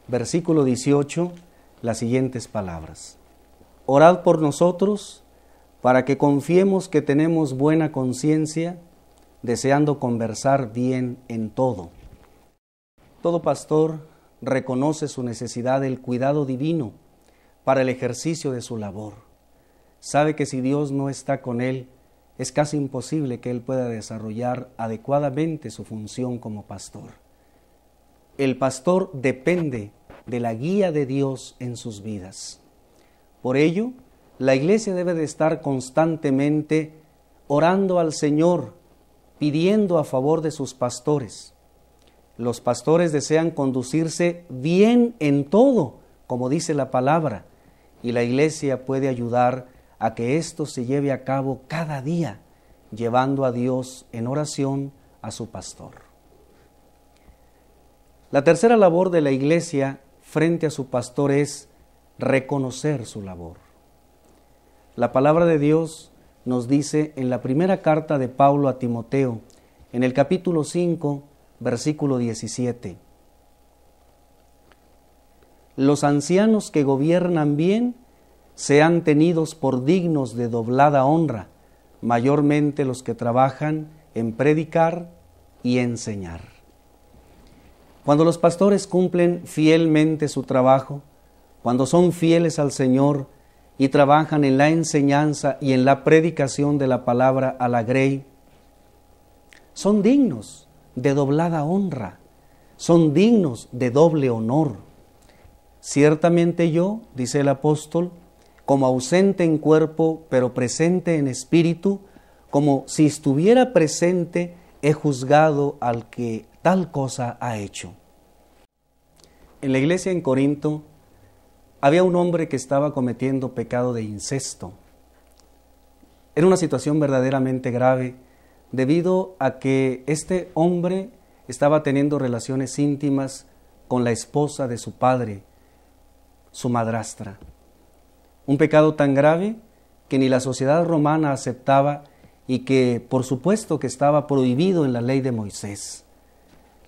versículo 18, las siguientes palabras. Orad por nosotros para que confiemos que tenemos buena conciencia, deseando conversar bien en todo. Todo pastor reconoce su necesidad del cuidado divino para el ejercicio de su labor. Sabe que si Dios no está con él, es casi imposible que él pueda desarrollar adecuadamente su función como pastor. El pastor depende de la guía de Dios en sus vidas. Por ello, la iglesia debe de estar constantemente orando al Señor, pidiendo a favor de sus pastores. Los pastores desean conducirse bien en todo, como dice la palabra, y la iglesia puede ayudar a que esto se lleve a cabo cada día, llevando a Dios en oración a su pastor. La tercera labor de la iglesia frente a su pastor es reconocer su labor. La palabra de Dios nos dice en la primera carta de Pablo a Timoteo, en el capítulo 5, versículo 17. Los ancianos que gobiernan bien sean tenidos por dignos de doblada honra, mayormente los que trabajan en predicar y enseñar. Cuando los pastores cumplen fielmente su trabajo, cuando son fieles al Señor y trabajan en la enseñanza y en la predicación de la palabra a la grey, son dignos de doblada honra, son dignos de doble honor. Ciertamente yo, dice el apóstol, como ausente en cuerpo, pero presente en espíritu, como si estuviera presente, he juzgado al que tal cosa ha hecho. En la iglesia en Corinto había un hombre que estaba cometiendo pecado de incesto. Era una situación verdaderamente grave debido a que este hombre estaba teniendo relaciones íntimas con la esposa de su padre, su madrastra. Un pecado tan grave que ni la sociedad romana aceptaba y que por supuesto que estaba prohibido en la ley de Moisés.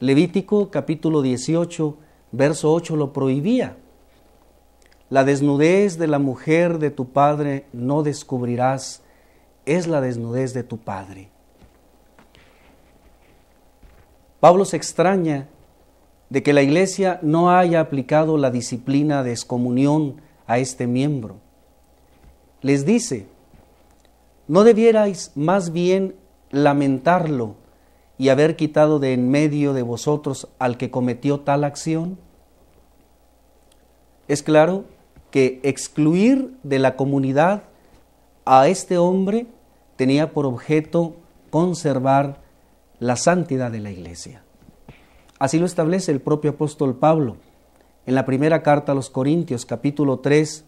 Levítico capítulo 18, verso 8 lo prohibía. La desnudez de la mujer de tu padre no descubrirás, es la desnudez de tu padre. Pablo se extraña de que la iglesia no haya aplicado la disciplina de excomunión a este miembro. Les dice, ¿no debierais más bien lamentarlo y haber quitado de en medio de vosotros al que cometió tal acción? Es claro que excluir de la comunidad a este hombre tenía por objeto conservar la santidad de la iglesia. Así lo establece el propio apóstol Pablo en la primera carta a los Corintios, capítulo 3,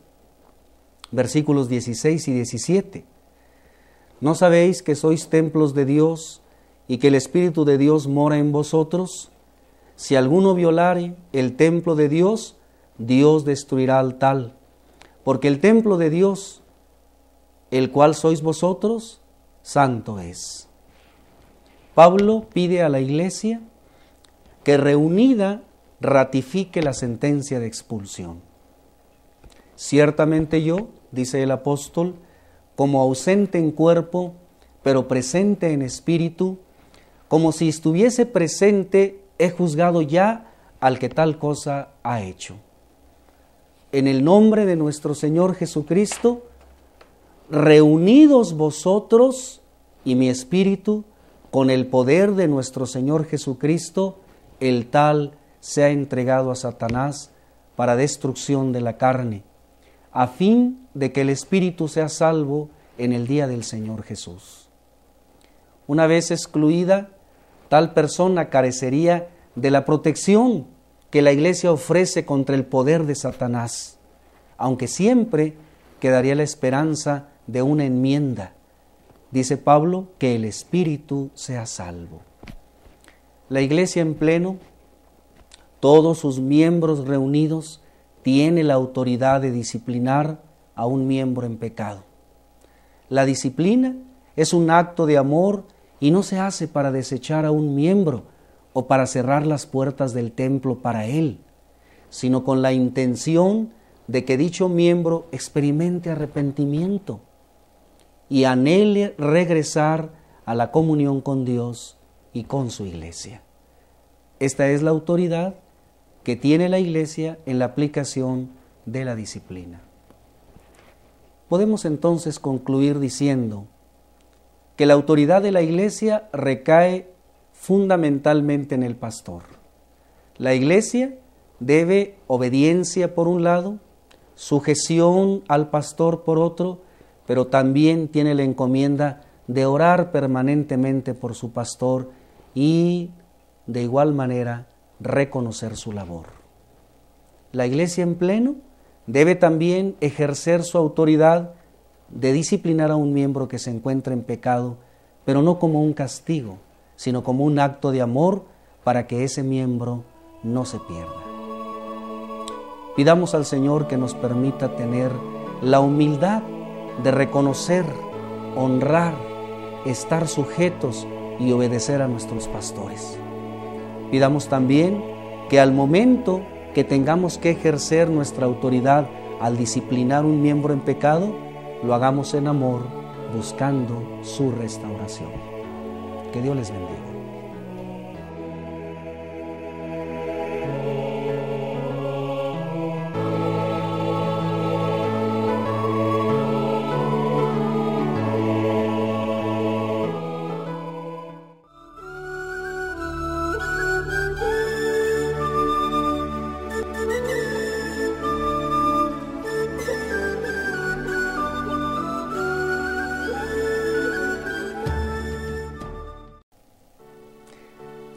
versículos 16 y 17. ¿No sabéis que sois templos de Dios y que el Espíritu de Dios mora en vosotros? Si alguno violare el templo de Dios, Dios destruirá al tal, porque el templo de Dios, el cual sois vosotros, santo es. Pablo pide a la iglesia que reunida ratifique la sentencia de expulsión. Ciertamente yo, dice el apóstol, como ausente en cuerpo, pero presente en espíritu, como si estuviese presente, he juzgado ya al que tal cosa ha hecho. En el nombre de nuestro Señor Jesucristo, reunidos vosotros y mi espíritu, con el poder de nuestro Señor Jesucristo, el tal se ha entregado a Satanás para destrucción de la carne, a fin de que el espíritu sea salvo en el día del Señor Jesús. Una vez excluida, tal persona carecería de la protección que la iglesia ofrece contra el poder de Satanás, aunque siempre quedaría la esperanza de una enmienda. Dice Pablo, que el espíritu sea salvo. La iglesia en pleno, todos sus miembros reunidos, tiene la autoridad de disciplinar a un miembro en pecado. La disciplina es un acto de amor y no se hace para desechar a un miembro o para cerrar las puertas del templo para él, sino con la intención de que dicho miembro experimente arrepentimiento y anhele regresar a la comunión con Dios y con su iglesia. Esta es la autoridad que tiene la iglesia en la aplicación de la disciplina. Podemos entonces concluir diciendo que la autoridad de la iglesia recae fundamentalmente en el pastor. La iglesia debe obediencia por un lado, sujeción al pastor por otro, pero también tiene la encomienda de orar permanentemente por su pastor y de igual manera reconocer su labor. La iglesia en pleno debe también ejercer su autoridad de disciplinar a un miembro que se encuentra en pecado, pero no como un castigo, sino como un acto de amor para que ese miembro no se pierda. Pidamos al Señor que nos permita tener la humildad de reconocer, honrar, estar sujetos y obedecer a nuestros pastores. Pidamos también que al momento que tengamos que ejercer nuestra autoridad al disciplinar un miembro en pecado, lo hagamos en amor, buscando su restauración. Que Dios les bendiga.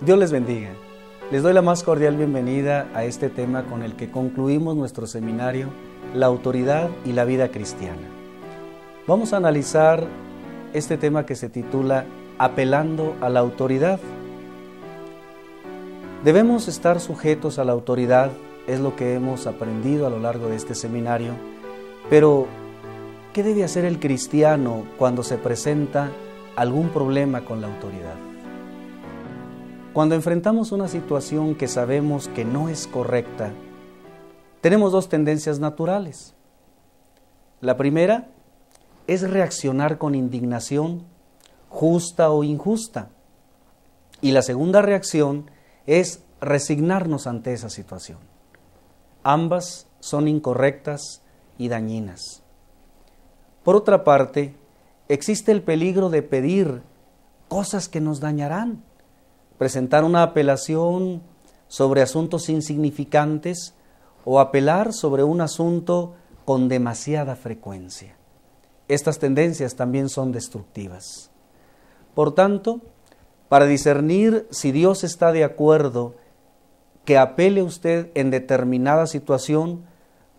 Dios les bendiga. Les doy la más cordial bienvenida a este tema con el que concluimos nuestro seminario, la autoridad y la vida cristiana. Vamos a analizar este tema que se titula Apelando a la autoridad. Debemos estar sujetos a la autoridad, es lo que hemos aprendido a lo largo de este seminario, pero ¿qué debe hacer el cristiano cuando se presenta algún problema con la autoridad? Cuando enfrentamos una situación que sabemos que no es correcta, tenemos dos tendencias naturales. La primera es reaccionar con indignación, justa o injusta. Y la segunda reacción es resignarnos ante esa situación. Ambas son incorrectas y dañinas. Por otra parte, existe el peligro de pedir cosas que nos dañarán. Presentar una apelación sobre asuntos insignificantes o apelar sobre un asunto con demasiada frecuencia. Estas tendencias también son destructivas. Por tanto, para discernir si Dios está de acuerdo que apele usted en determinada situación,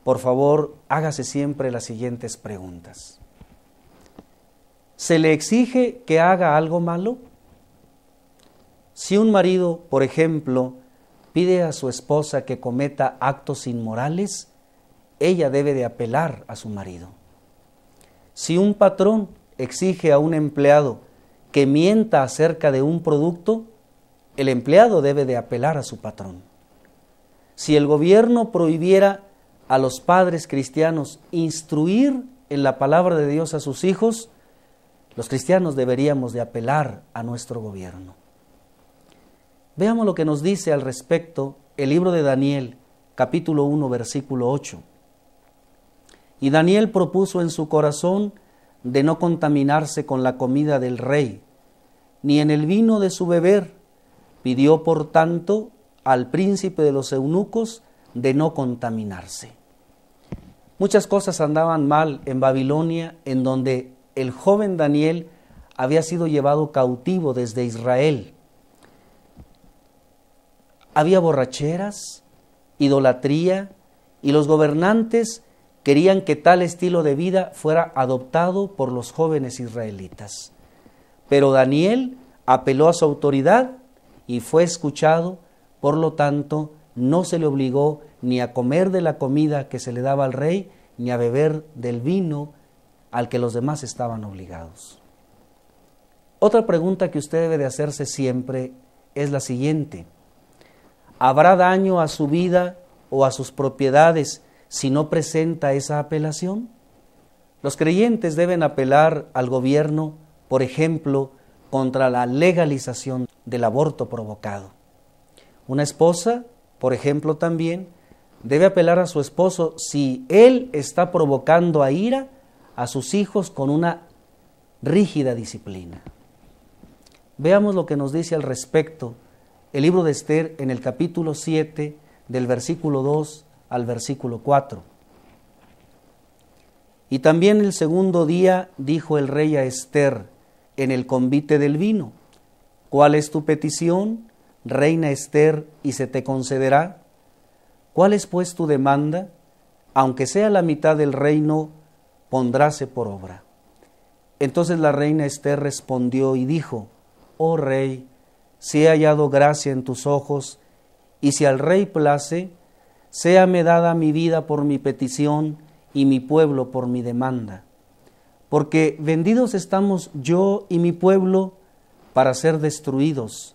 por favor, hágase siempre las siguientes preguntas. ¿Se le exige que haga algo malo? Si un marido, por ejemplo, pide a su esposa que cometa actos inmorales, ella debe de apelar a su marido. Si un patrón exige a un empleado que mienta acerca de un producto, el empleado debe de apelar a su patrón. Si el gobierno prohibiera a los padres cristianos instruir en la palabra de Dios a sus hijos, los cristianos deberíamos de apelar a nuestro gobierno. Veamos lo que nos dice al respecto el libro de Daniel, capítulo 1, versículo 8. Y Daniel propuso en su corazón de no contaminarse con la comida del rey, ni en el vino de su beber. Pidió, por tanto, al príncipe de los eunucos de no contaminarse. Muchas cosas andaban mal en Babilonia, en donde el joven Daniel había sido llevado cautivo desde Israel. Había borracheras, idolatría, y los gobernantes querían que tal estilo de vida fuera adoptado por los jóvenes israelitas. Pero Daniel apeló a su autoridad y fue escuchado, por lo tanto, no se le obligó ni a comer de la comida que se le daba al rey, ni a beber del vino al que los demás estaban obligados. Otra pregunta que usted debe de hacerse siempre es la siguiente: ¿habrá daño a su vida o a sus propiedades si no presenta esa apelación? Los creyentes deben apelar al gobierno, por ejemplo, contra la legalización del aborto provocado. Una esposa, por ejemplo, también debe apelar a su esposo si él está provocando a ira a sus hijos con una rígida disciplina. Veamos lo que nos dice al respecto el libro de Esther en el capítulo 7, del versículo 2 al versículo 4. Y también el segundo día dijo el rey a Esther en el convite del vino: ¿cuál es tu petición, reina Esther, y se te concederá? ¿Cuál es pues tu demanda? Aunque sea la mitad del reino, pondráse por obra. Entonces la reina Esther respondió y dijo: oh rey, si he hallado gracia en tus ojos, y si al rey place, séame dada mi vida por mi petición y mi pueblo por mi demanda. Porque vendidos estamos yo y mi pueblo para ser destruidos,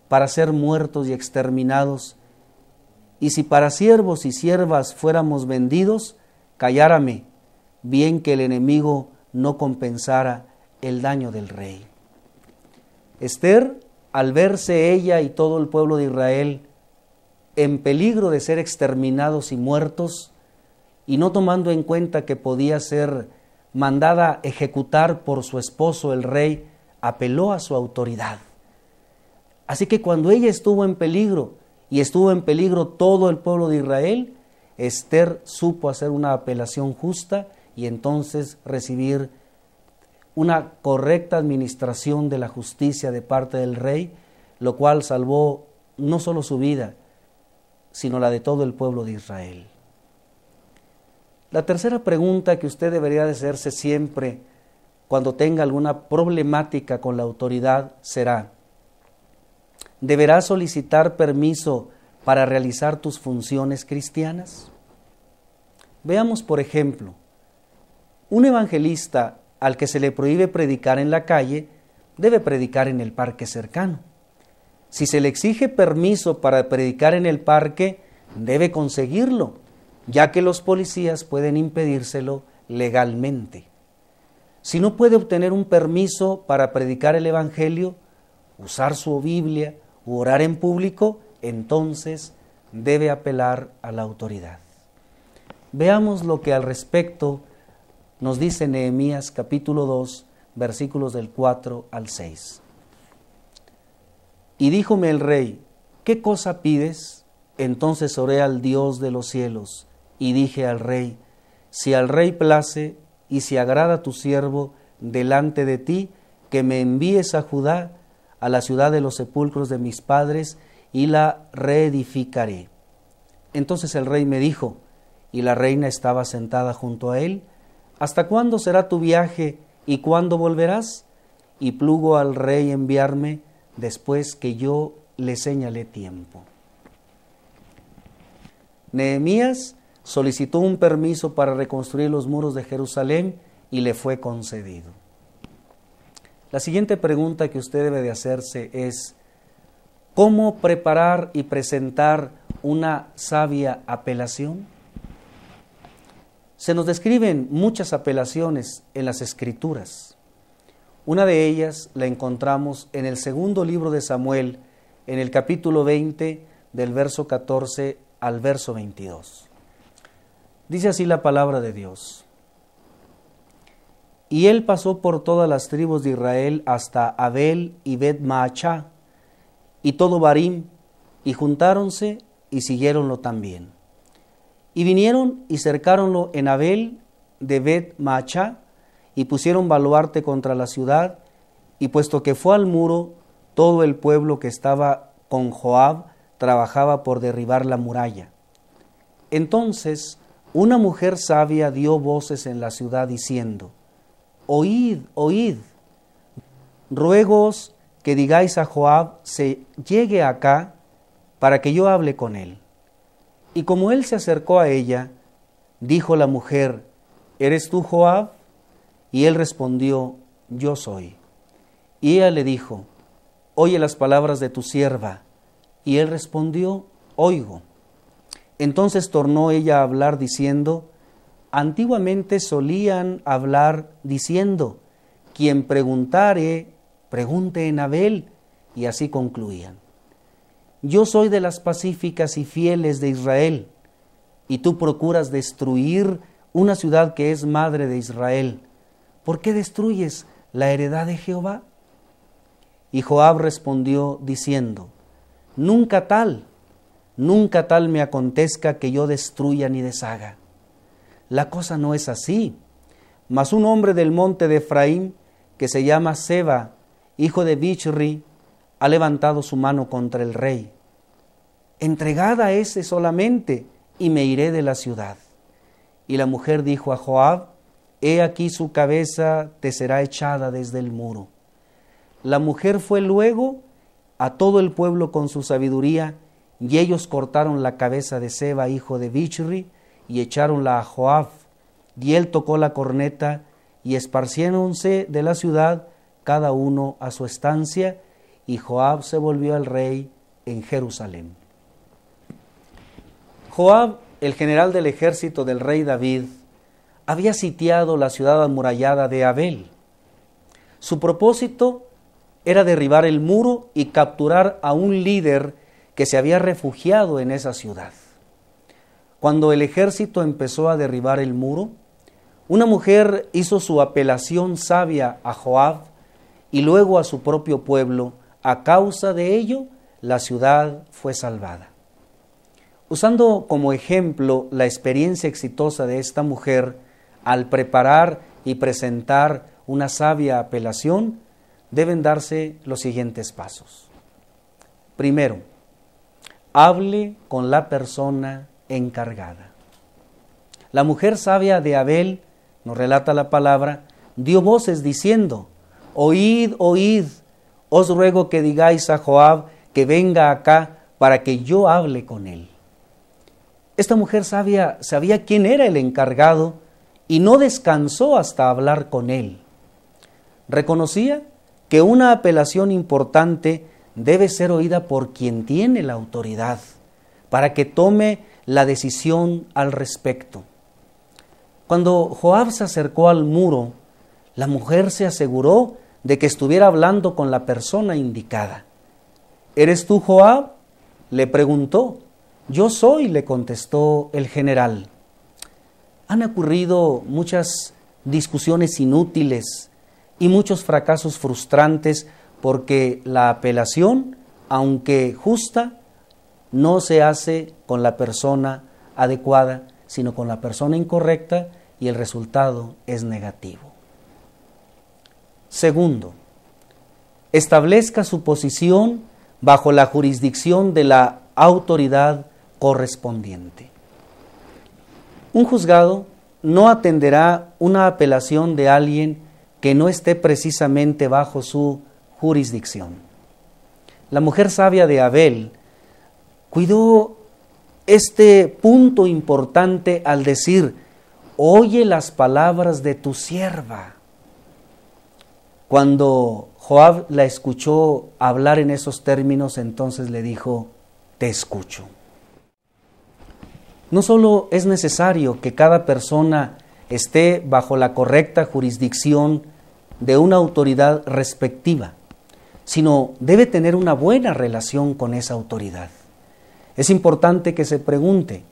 para ser muertos y exterminados. Y si para siervos y siervas fuéramos vendidos, callárame, bien que el enemigo no compensara el daño del rey. Esther, al verse ella y todo el pueblo de Israel en peligro de ser exterminados y muertos, y no tomando en cuenta que podía ser mandada a ejecutar por su esposo el rey, apeló a su autoridad. Así que cuando ella estuvo en peligro, y estuvo en peligro todo el pueblo de Israel, Esther supo hacer una apelación justa y entonces recibir una correcta administración de la justicia de parte del rey, lo cual salvó no solo su vida, sino la de todo el pueblo de Israel. La tercera pregunta que usted debería de hacerse siempre cuando tenga alguna problemática con la autoridad será: ¿deberás solicitar permiso para realizar tus funciones cristianas? Veamos, por ejemplo, un evangelista al que se le prohíbe predicar en la calle debe predicar en el parque cercano. Si se le exige permiso para predicar en el parque, debe conseguirlo, ya que los policías pueden impedírselo legalmente. Si no puede obtener un permiso para predicar el evangelio, usar su Biblia u orar en público, entonces debe apelar a la autoridad. Veamos lo que al respecto nos dice Nehemías capítulo 2, versículos del 4 al 6. Y díjome el rey: ¿qué cosa pides? Entonces oré al Dios de los cielos y dije al rey: si al rey place y si agrada a tu siervo delante de ti, que me envíes a Judá, a la ciudad de los sepulcros de mis padres, y la reedificaré. Entonces el rey me dijo, y la reina estaba sentada junto a él: ¿hasta cuándo será tu viaje y cuándo volverás? Y plugo al rey enviarme después que yo le señalé tiempo. Nehemías solicitó un permiso para reconstruir los muros de Jerusalén y le fue concedido. La siguiente pregunta que usted debe de hacerse es: ¿cómo preparar y presentar una sabia apelación? Se nos describen muchas apelaciones en las Escrituras. Una de ellas la encontramos en el segundo libro de Samuel, en el capítulo 20, del verso 14 al verso 22. Dice así la palabra de Dios: y él pasó por todas las tribus de Israel hasta Abel y Bet-Maachá, y todo Barim, y juntáronse y siguiéronlo también. Y vinieron y cercáronlo en Abel de Bet-Maachá, y pusieron baluarte contra la ciudad, y puesto que fue al muro, todo el pueblo que estaba con Joab trabajaba por derribar la muralla. Entonces una mujer sabia dio voces en la ciudad diciendo: oíd, oíd, ruégoos que digáis a Joab se llegue acá para que yo hable con él. Y como él se acercó a ella, dijo la mujer, ¿eres tú Joab? Y él respondió, yo soy. Y ella le dijo, oye las palabras de tu sierva. Y él respondió, oigo. Entonces tornó ella a hablar diciendo, antiguamente solían hablar diciendo, quien preguntare, pregunte en Abel, y así concluían. Yo soy de las pacíficas y fieles de Israel, y tú procuras destruir una ciudad que es madre de Israel. ¿Por qué destruyes la heredad de Jehová? Y Joab respondió diciendo, nunca tal me acontezca que yo destruya ni deshaga. La cosa no es así. Mas un hombre del monte de Efraín, que se llama Seba, hijo de Bichri, ha levantado su mano contra el rey. Entregad a ese solamente, y me iré de la ciudad. Y la mujer dijo a Joab, he aquí su cabeza te será echada desde el muro. La mujer fue luego a todo el pueblo con su sabiduría, y ellos cortaron la cabeza de Seba, hijo de Bichri, y echáronla a Joab. Y él tocó la corneta, y esparciéronse de la ciudad, cada uno a su estancia, y Joab se volvió al rey en Jerusalén. Joab, el general del ejército del rey David, había sitiado la ciudad amurallada de Abel. Su propósito era derribar el muro y capturar a un líder que se había refugiado en esa ciudad. Cuando el ejército empezó a derribar el muro, una mujer hizo su apelación sabia a Joab y luego a su propio pueblo. A causa de ello, la ciudad fue salvada. Usando como ejemplo la experiencia exitosa de esta mujer al preparar y presentar una sabia apelación, deben darse los siguientes pasos. Primero, hable con la persona encargada. La mujer sabia de Abel, nos relata la palabra, dio voces diciendo, oíd, oíd, os ruego que digáis a Joab que venga acá para que yo hable con él. Esta mujer sabia sabía quién era el encargado y no descansó hasta hablar con él. Reconocía que una apelación importante debe ser oída por quien tiene la autoridad para que tome la decisión al respecto. Cuando Joab se acercó al muro, la mujer se aseguró de que estuviera hablando con la persona indicada. ¿Eres tú Joab?, le preguntó. Yo soy, le contestó el general. Han ocurrido muchas discusiones inútiles y muchos fracasos frustrantes porque la apelación, aunque justa, no se hace con la persona adecuada, sino con la persona incorrecta, y el resultado es negativo. Segundo, establezca su posición bajo la jurisdicción de la autoridad correspondiente. Un juzgado no atenderá una apelación de alguien que no esté precisamente bajo su jurisdicción. La mujer sabia de Abel cuidó este punto importante al decir, oye las palabras de tu sierva. Cuando Joab la escuchó hablar en esos términos, entonces le dijo, te escucho. No solo es necesario que cada persona esté bajo la correcta jurisdicción de una autoridad respectiva, sino debe tener una buena relación con esa autoridad. Es importante que se pregunte,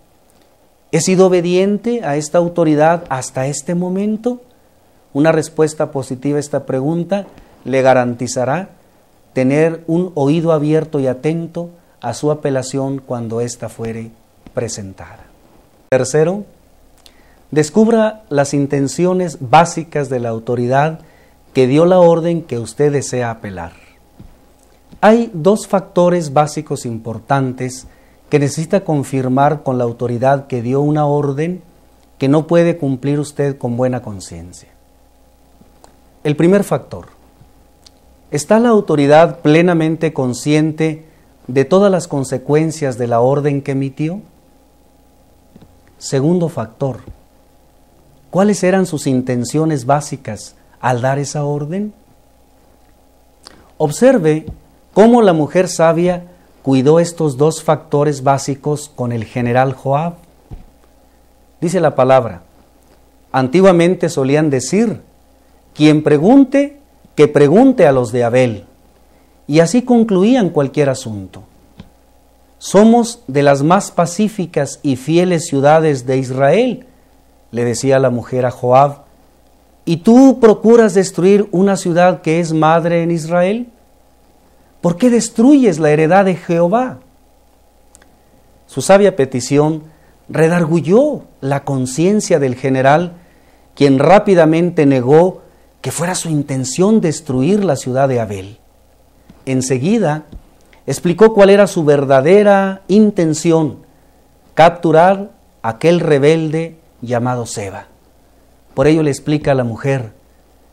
¿he sido obediente a esta autoridad hasta este momento? Una respuesta positiva a esta pregunta le garantizará tener un oído abierto y atento a su apelación cuando ésta fuere presentada. Tercero, descubra las intenciones básicas de la autoridad que dio la orden que usted desea apelar. Hay dos factores básicos importantes que necesita confirmar con la autoridad que dio una orden que no puede cumplir usted con buena conciencia. El primer factor, ¿está la autoridad plenamente consciente de todas las consecuencias de la orden que emitió? Segundo factor, ¿cuáles eran sus intenciones básicas al dar esa orden? Observe cómo la mujer sabia cuidó estos dos factores básicos con el general Joab. Dice la palabra, antiguamente solían decir, quien pregunte, que pregunte a los de Abel. Y así concluían cualquier asunto. Somos de las más pacíficas y fieles ciudades de Israel, le decía la mujer a Joab, ¿y tú procuras destruir una ciudad que es madre en Israel? ¿Por qué destruyes la heredad de Jehová? Su sabia petición redarguyó la conciencia del general, quien rápidamente negó que fuera su intención destruir la ciudad de Abel. Enseguida explicó cuál era su verdadera intención: capturar a aquel rebelde llamado Seba. Por ello le explica a la mujer,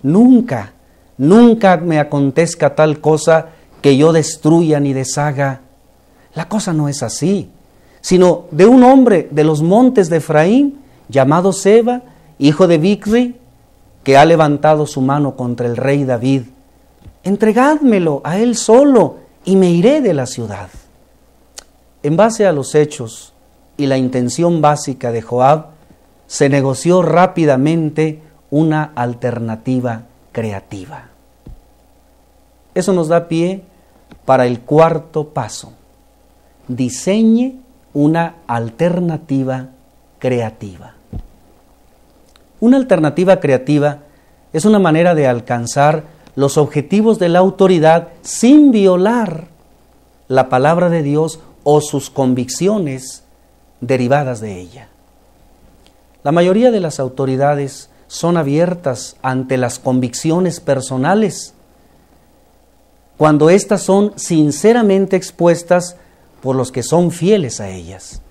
nunca me acontezca tal cosa que yo destruya ni deshaga. La cosa no es así, sino de un hombre de los montes de Efraín, llamado Seba, hijo de Bicri, que ha levantado su mano contra el rey David. Entregádmelo a él solo y me iré de la ciudad. En base a los hechos y la intención básica de Joab, se negoció rápidamente una alternativa creativa. Eso nos da pie para el cuarto paso. Diseñe una alternativa creativa. Una alternativa creativa es una manera de alcanzar los objetivos de la autoridad sin violar la palabra de Dios o sus convicciones derivadas de ella. La mayoría de las autoridades son abiertas ante las convicciones personales cuando éstas son sinceramente expuestas por los que son fieles a ellas.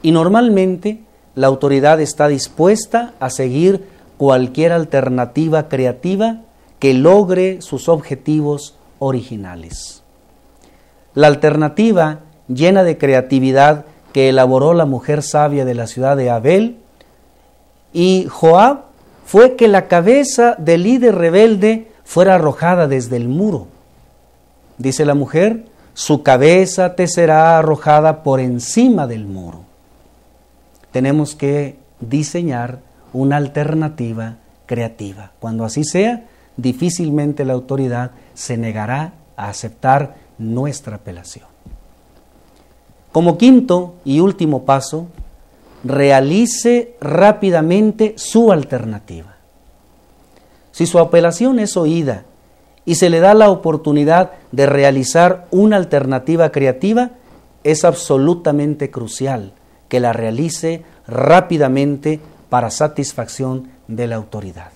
Y normalmente la autoridad está dispuesta a seguir cualquier alternativa creativa que logre sus objetivos originales. La alternativa llena de creatividad que elaboró la mujer sabia de la ciudad de Abel y Joab fue que la cabeza del líder rebelde fuera arrojada desde el muro. Dice la mujer, su cabeza te será arrojada por encima del muro. Tenemos que diseñar una alternativa creativa. Cuando así sea, difícilmente la autoridad se negará a aceptar nuestra apelación. Como quinto y último paso, realice rápidamente su alternativa. Si su apelación es oída y se le da la oportunidad de realizar una alternativa creativa, es absolutamente crucial que la realice rápidamente para satisfacción de la autoridad.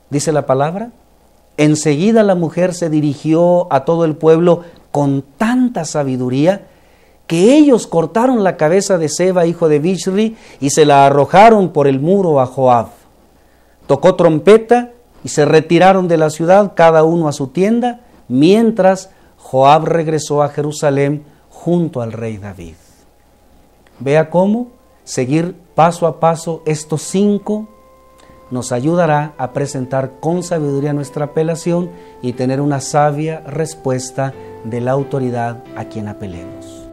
Dice la palabra, enseguida la mujer se dirigió a todo el pueblo con tanta sabiduría que ellos cortaron la cabeza de Seba, hijo de Bichri, y se la arrojaron por el muro a Joab. Tocó trompeta y se retiraron de la ciudad, cada uno a su tienda, mientras Joab regresó a Jerusalén junto al rey David. Vea cómo seguir paso a paso estos 5 nos ayudará a presentar con sabiduría nuestra apelación y tener una sabia respuesta de la autoridad a quien apelemos.